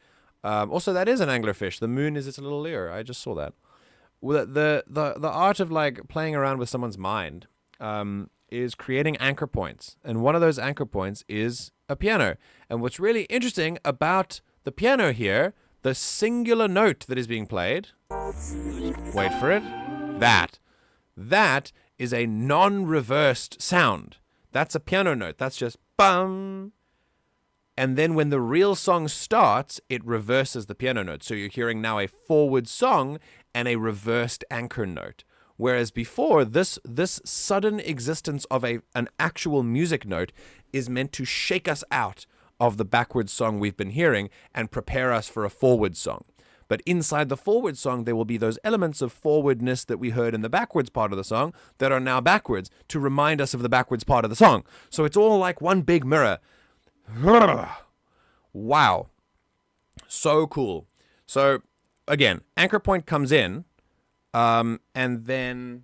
Also, that is an anglerfish. The moon is its little lure. I just saw that. The art of like playing around with someone's mind is creating anchor points, and one of those anchor points is a piano. And what's really interesting about the piano here, the singular note that is being played, wait for it, that is a non-reversed sound. That's a piano note. That's just bum. And then when the real song starts, it reverses the piano note. So you're hearing now a forward song and a reversed anchor note. Whereas before, this sudden existence of an actual music note is meant to shake us out of the backwards song we've been hearing and prepare us for a forward song. But inside the forward song, there will be those elements of forwardness that we heard in the backwards part of the song that are now backwards to remind us of the backwards part of the song. So it's all like one big mirror. Wow. So cool. So again, anchor point comes in, And then,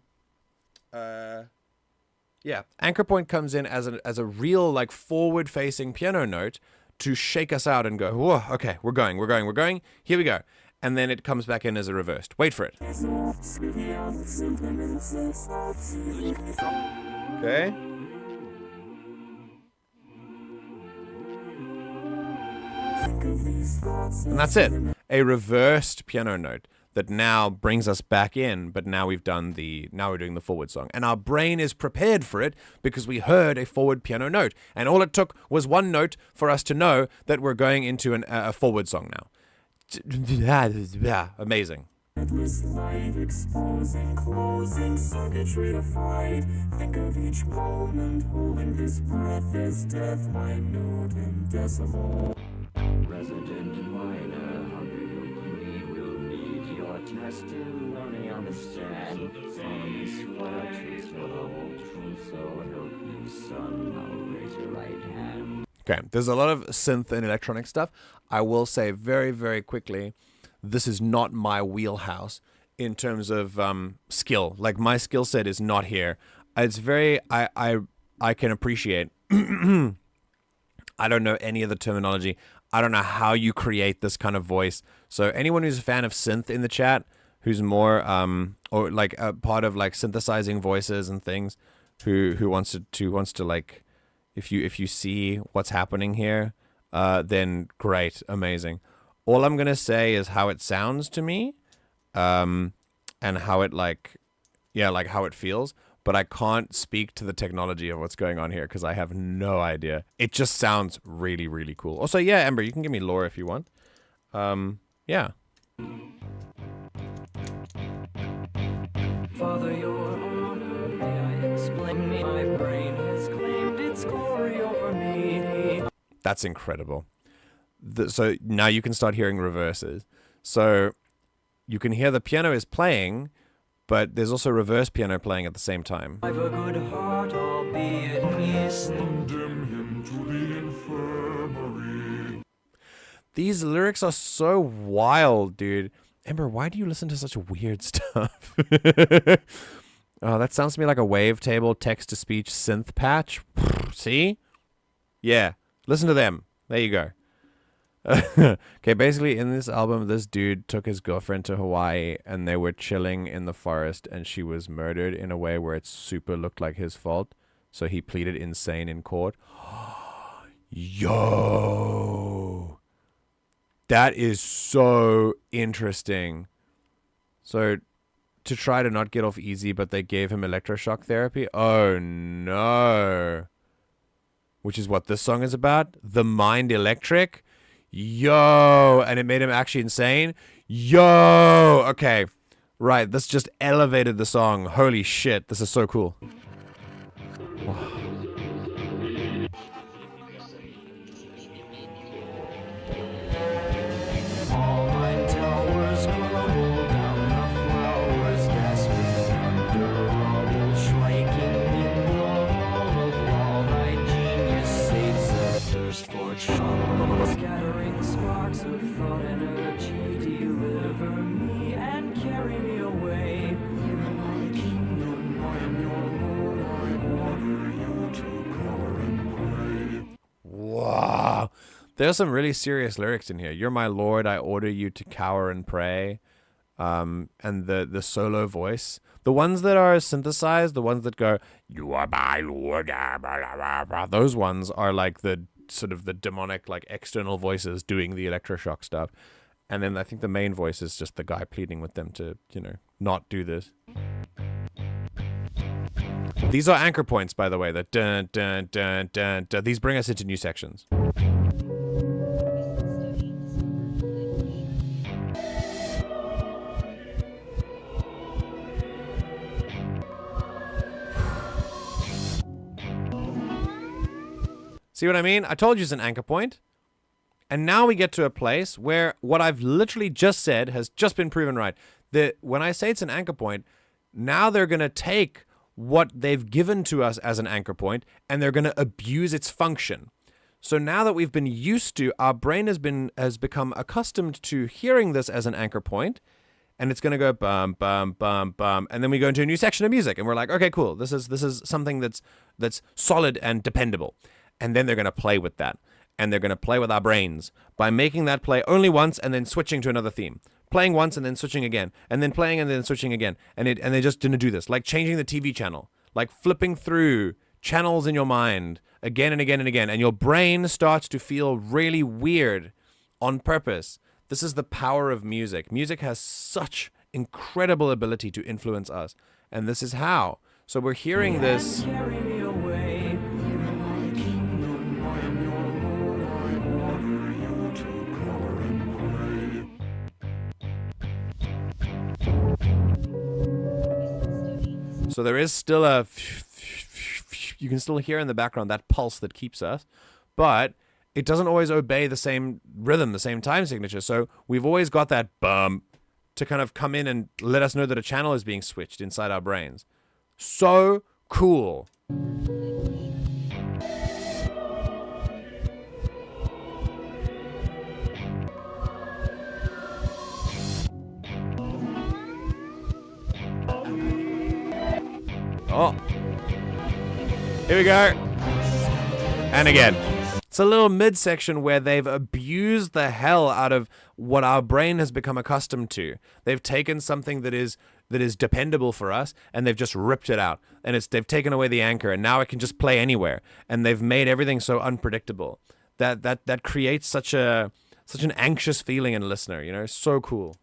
anchor point comes in as a real like forward-facing piano note to shake us out and go, whoa, okay, we're going. Here we go. And then it comes back in as a reversed. Wait for it. Okay. And that's it. A reversed piano note that now brings us back in, but now we're doing the forward song. And our brain is prepared for it because we heard a forward piano note. And all it took was one note for us to know that we're going into a forward song now. Amazing. Endless light exposing, closing, circuitry to fight. Think of each moment, holding this breath is death, minute and decimal. Resident minor, will need your testimony on the stand. Solemnly swear truth, the whole truth, so help you, son. Now raise your right hand. Okay, there's a lot of synth and electronic stuff. I will say very, very quickly, this is not my wheelhouse in terms of skill. Like, my skill set is not here. It's very, I can appreciate. I don't know any of the terminology. I don't know how you create this kind of voice. So anyone who's a fan of synth in the chat, who's more or like a part of like synthesizing voices and things, who wants to like, if you see what's happening here, then great, amazing. All I'm gonna say is how it sounds to me, and how it how it feels. But I can't speak to the technology of what's going on here because I have no idea. It just sounds really, really cool. Also, yeah, Ember, you can give me lore if you want. Yeah. Father, your honor, may I explain me? My brain has claimed its glory over me. That's incredible. So now you can start hearing reverses. So you can hear the piano is playing, but there's also reverse piano playing at the same time. I've a good heart, albeit east. Condemn him to the infirmary. These lyrics are so wild, dude. Ember, why do you listen to such weird stuff? Oh, that sounds to me like a wavetable text-to-speech synth patch. See? Yeah. Listen to them. There you go. Okay, basically in this album, this dude took his girlfriend to Hawaii and they were chilling in the forest and she was murdered in a way where it super looked like his fault. So he pleaded insane in court. Yo! That is so interesting. So to try to not get off easy, but they gave him electroshock therapy. Oh no. Which is what this song is about. The Mind Electric. Yo, and it made him actually insane. Yo, okay, right. This just elevated the song. Holy shit, this is so cool. Wow. All my towers crumble down, the flowers gasping under rubble, striking in the wall of wall. Thy genius sates a thirst for trouble, scattering sparks of thought energy. Deliver me and carry me away. Here in my kingdom, I am your lord. I order you to cower and pray. Wow. There's some really serious lyrics in here. You're my lord, I order you to cower and pray. And the solo voice. The ones that are synthesized, the ones that go, you are my lord, blah, blah, blah, blah, those ones are like the sort of the demonic, like external voices doing the electroshock stuff. And then I think the main voice is just the guy pleading with them to, not do this. These are anchor points, by the way. The dun, dun, dun, dun, dun. These bring us into new sections. See what I mean? I told you it's an anchor point. And now we get to a place where what I've literally just said has just been proven right. When I say it's an anchor point, now they're going to take what they've given to us as an anchor point and they're going to abuse its function. So now that we've been used to, our brain has become accustomed to hearing this as an anchor point, and it's going to go bum, bum, bum, bum. And then we go into a new section of music, and we're like, okay, cool. This is something that's solid and dependable. And then they're going to play with that. And they're going to play with our brains by making that play only once and then switching to another theme. Playing once and then switching again. And then playing and then switching again. And they just didn't do this. Like changing the TV channel. Like flipping through channels in your mind again and again and again. And your brain starts to feel really weird on purpose. This is the power of music. Music has such incredible ability to influence us. And this is how. So we're hearing this. Carry me away. So there is still you can still hear in the background that pulse that keeps us, but it doesn't always obey the same rhythm, the same time signature. So we've always got that bum to kind of come in and let us know that a channel is being switched inside our brains. So cool. Oh, here we go. And again, it's a little midsection where they've abused the hell out of what our brain has become accustomed to. They've taken something that is dependable for us, and they've just ripped it out. And they've taken away the anchor, and now it can just play anywhere. And they've made everything so unpredictable that creates such an anxious feeling in a listener. You know, so cool.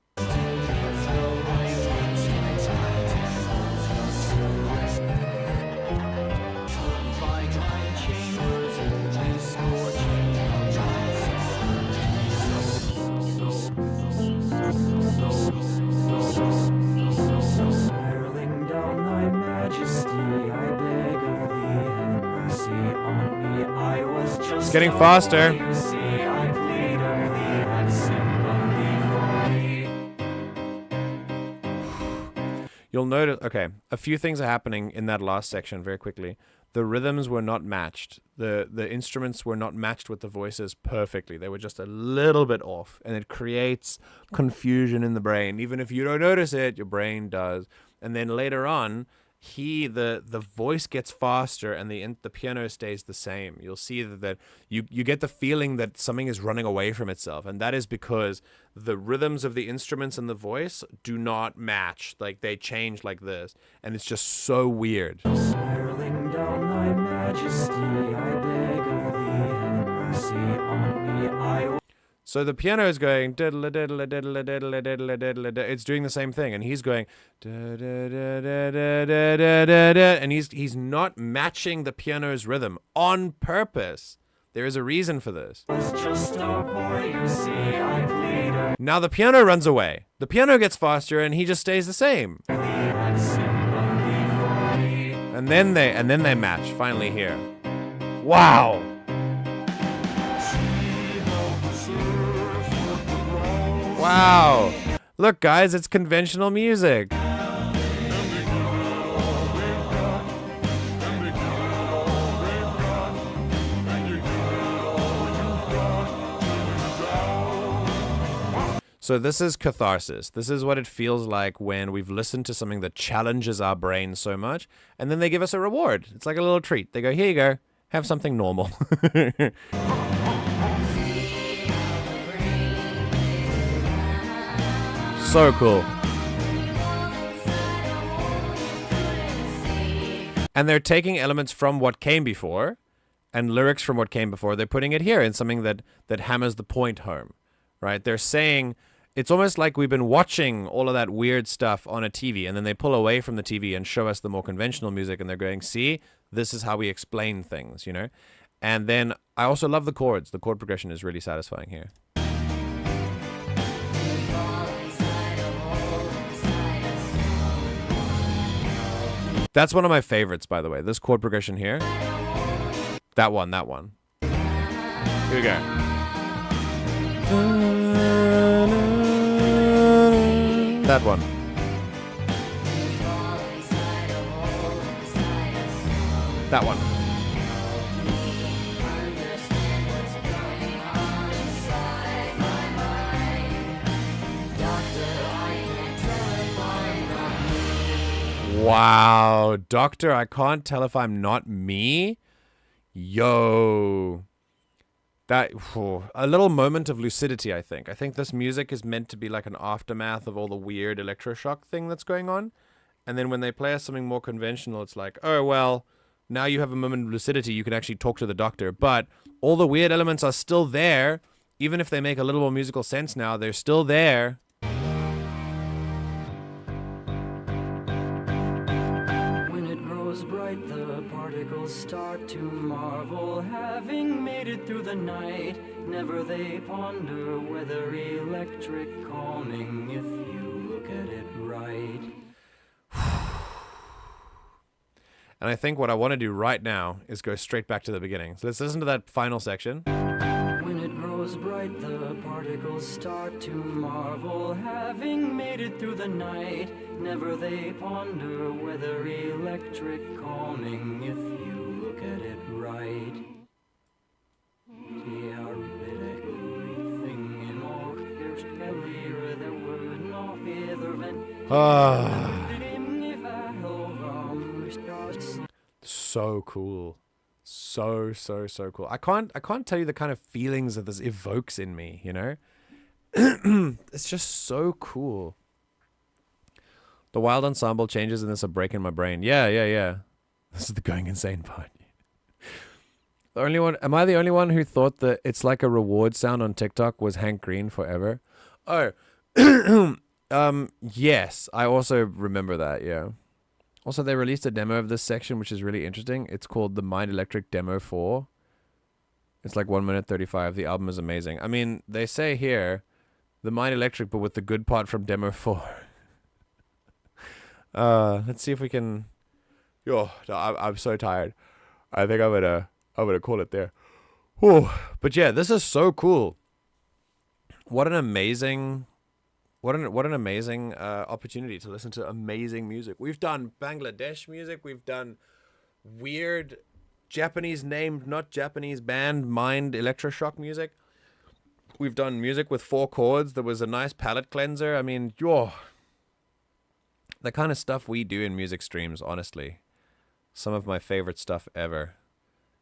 It's getting faster. You'll notice, okay, a few things are happening in that last section very quickly. The rhythms were not matched. The instruments were not matched with the voices perfectly. They were just a little bit off, and it creates confusion in the brain. Even if you don't notice it, your brain does. And then later on, the voice gets faster and the piano stays the same. You'll see that you get the feeling that something is running away from itself, and that is because the rhythms of the instruments and the voice do not match. Like they change like this, and it's just so weird. Spiraling down thy majesty, I beg of thee, have mercy on me. So the piano is going diddle diddle diddle diddle diddle diddle. It's doing the same thing, and he's going da da da da da da da da, and he's not matching the piano's rhythm on purpose. There is a reason for this. Now the piano runs away. The piano gets faster, and he just stays the same. And then they match finally here. Wow. Wow. Look, guys, it's conventional music. So this is catharsis. This is what it feels like when we've listened to something that challenges our brain so much, and then they give us a reward. It's like a little treat. They go, here you go, have something normal. So cool. And they're taking elements from what came before and lyrics from what came before. They're putting it here in something that hammers the point home, right? They're saying it's almost like we've been watching all of that weird stuff on a TV, and then they pull away from the TV and show us the more conventional music, and they're going, see, this is how we explain things, you know? And then I also love the chords. The chord progression is really satisfying here. That's one of my favorites, by the way. This chord progression here. That one. Here we go. That one. That one. Wow, Doctor, I can't tell if I'm not me. Yo. That, a little moment of lucidity, I think. I think this music is meant to be like an aftermath of all the weird electroshock thing that's going on. And then when they play us something more conventional, it's like, oh, well, now you have a moment of lucidity. You can actually talk to the Doctor. But all the weird elements are still there. Even if they make a little more musical sense now, they're still there. When it grows bright, the particles start to marvel, having made it through the night. Never they ponder whether electric calming, if you look at it right. And I think what I want to do right now is go straight back to the beginning. So let's listen to that final section. When it grows bright, the particles start to marvel, having made it through the night. Never they ponder whether electric calming, if you look at it right. So cool. So cool. I can't tell you the kind of feelings that this evokes in me, you know? It's just so cool. The wild ensemble changes in this are breaking my brain. Yeah. This is the going insane part. The only one, am I the only one who thought that it's like a reward sound on TikTok was Hank Green forever? Oh, yes, I also remember that, yeah. Also, they released a demo of this section, which is really interesting. It's called the Mind Electric Demo 4. It's like 1 minute 35. The album is amazing. I mean, they say here, the Mind Electric, but with the good part from Demo 4. Let's see if we can... Yo, I'm so tired. I think I'm gonna call it there. Whew. But yeah, this is so cool. What an amazing... What an amazing opportunity to listen to amazing music. We've done Bangladesh music. We've done weird Japanese named, not Japanese band, Mind Electroshock music. We've done music with 4 chords. There was a nice palette cleanser. I mean, the kind of stuff we do in music streams, honestly. Some of my favorite stuff ever.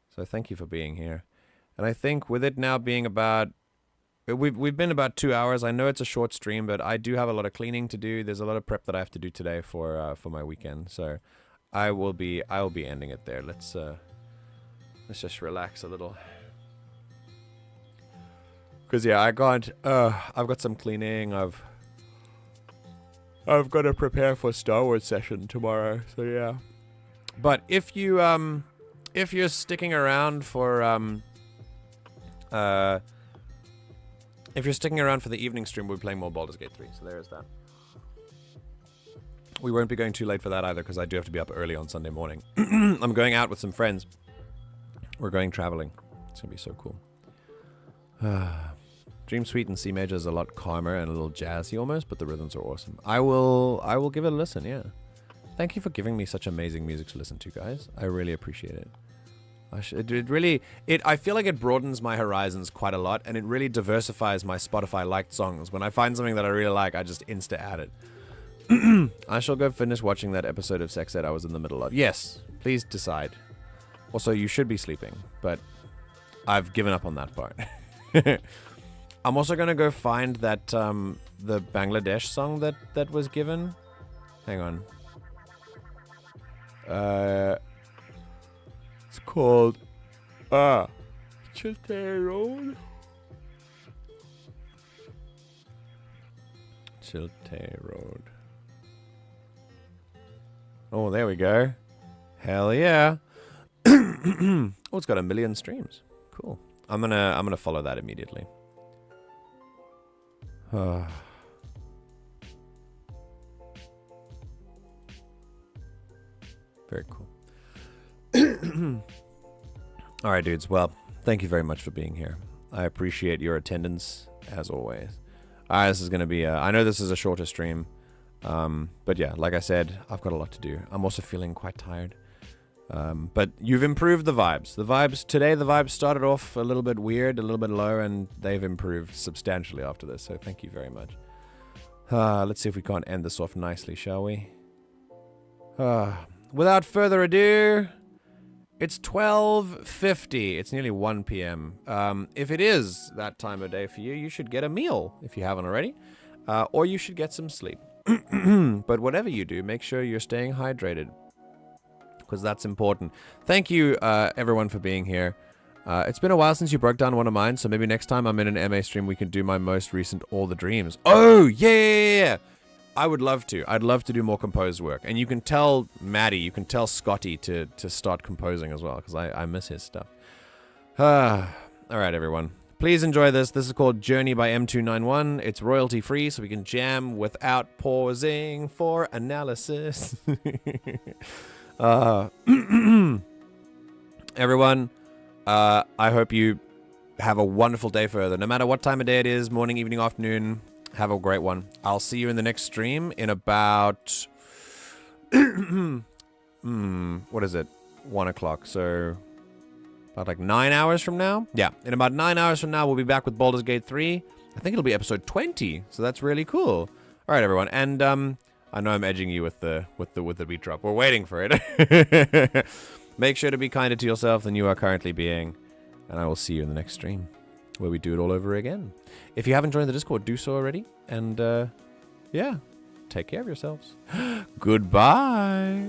So thank you for being here. And I think with it now being about... We've been about 2 hours. I know it's a short stream, but I do have a lot of cleaning to do. There's a lot of prep that I have to do today for my weekend. So I will be ending it there. Let's just relax a little. Cause yeah, I've got some cleaning. I've got to prepare for Star Wars session tomorrow. So yeah. But if you're sticking around for if you're sticking around for the evening stream, we'll be playing more Baldur's Gate 3, so there is that. We won't be going too late for that either, because I do have to be up early on Sunday morning. I'm going out with some friends. We're going traveling. It's going to be so cool. Dream Suite in C major is a lot calmer and a little jazzy almost, but the rhythms are awesome. I will give it a listen, yeah. Thank you for giving me such amazing music to listen to, guys. I really appreciate it. I feel like it broadens my horizons quite a lot, and it really diversifies my Spotify liked songs. When I find something that I really like, I just insta add it. I shall go finish watching that episode of Sex Ed I was in the middle of. Yes, please decide. Also, you should be sleeping, but I've given up on that part. I'm also gonna go find that the Bangladesh song that was given. Hang on. It's called Chiltey Road. Chiltey Road. Oh, there we go. Hell yeah. Oh, it's got 1 million streams. Cool. I'm gonna follow that immediately. Very cool. All right, dudes. Well, thank you very much for being here. I appreciate your attendance, as always. This is going to be... I know this is a shorter stream. But yeah, like I said, I've got a lot to do. I'm also feeling quite tired. But you've improved the vibes. Today, the vibes started off a little bit weird, a little bit low, and they've improved substantially after this. So thank you very much. Let's see if we can't end this off nicely, shall we? Without further ado, it's 12:50. It's nearly 1 p.m. If it is that time of day for you, you should get a meal if you haven't already, or you should get some sleep. But whatever you do, make sure you're staying hydrated, because that's important. Thank you, everyone, for being here. It's been a while since you broke down one of mine, so maybe next time I'm in an MA stream, we can do my most recent All the Dreams. Oh, yeah! I would love to. I'd love to do more composed work. And you can tell Maddie, you can tell Scotty to start composing as well, because I miss his stuff. All right, everyone. Please enjoy this. This is called Journey by M291. It's royalty free, so we can jam without pausing for analysis. Everyone, I hope you have a wonderful day further. No matter what time of day it is, morning, evening, afternoon, have a great one. I'll see you in the next stream in about... what is it? 1 o'clock, so... about like 9 hours from now? Yeah, in about 9 hours from now, we'll be back with Baldur's Gate 3. I think it'll be episode 20, so that's really cool. All right, everyone, and I know I'm edging you with the beat drop. We're waiting for it. Make sure to be kinder to yourself than you are currently being, and I will see you in the next stream, where we do it all over again. If you haven't joined the Discord, do so already, and yeah, take care of yourselves. Goodbye.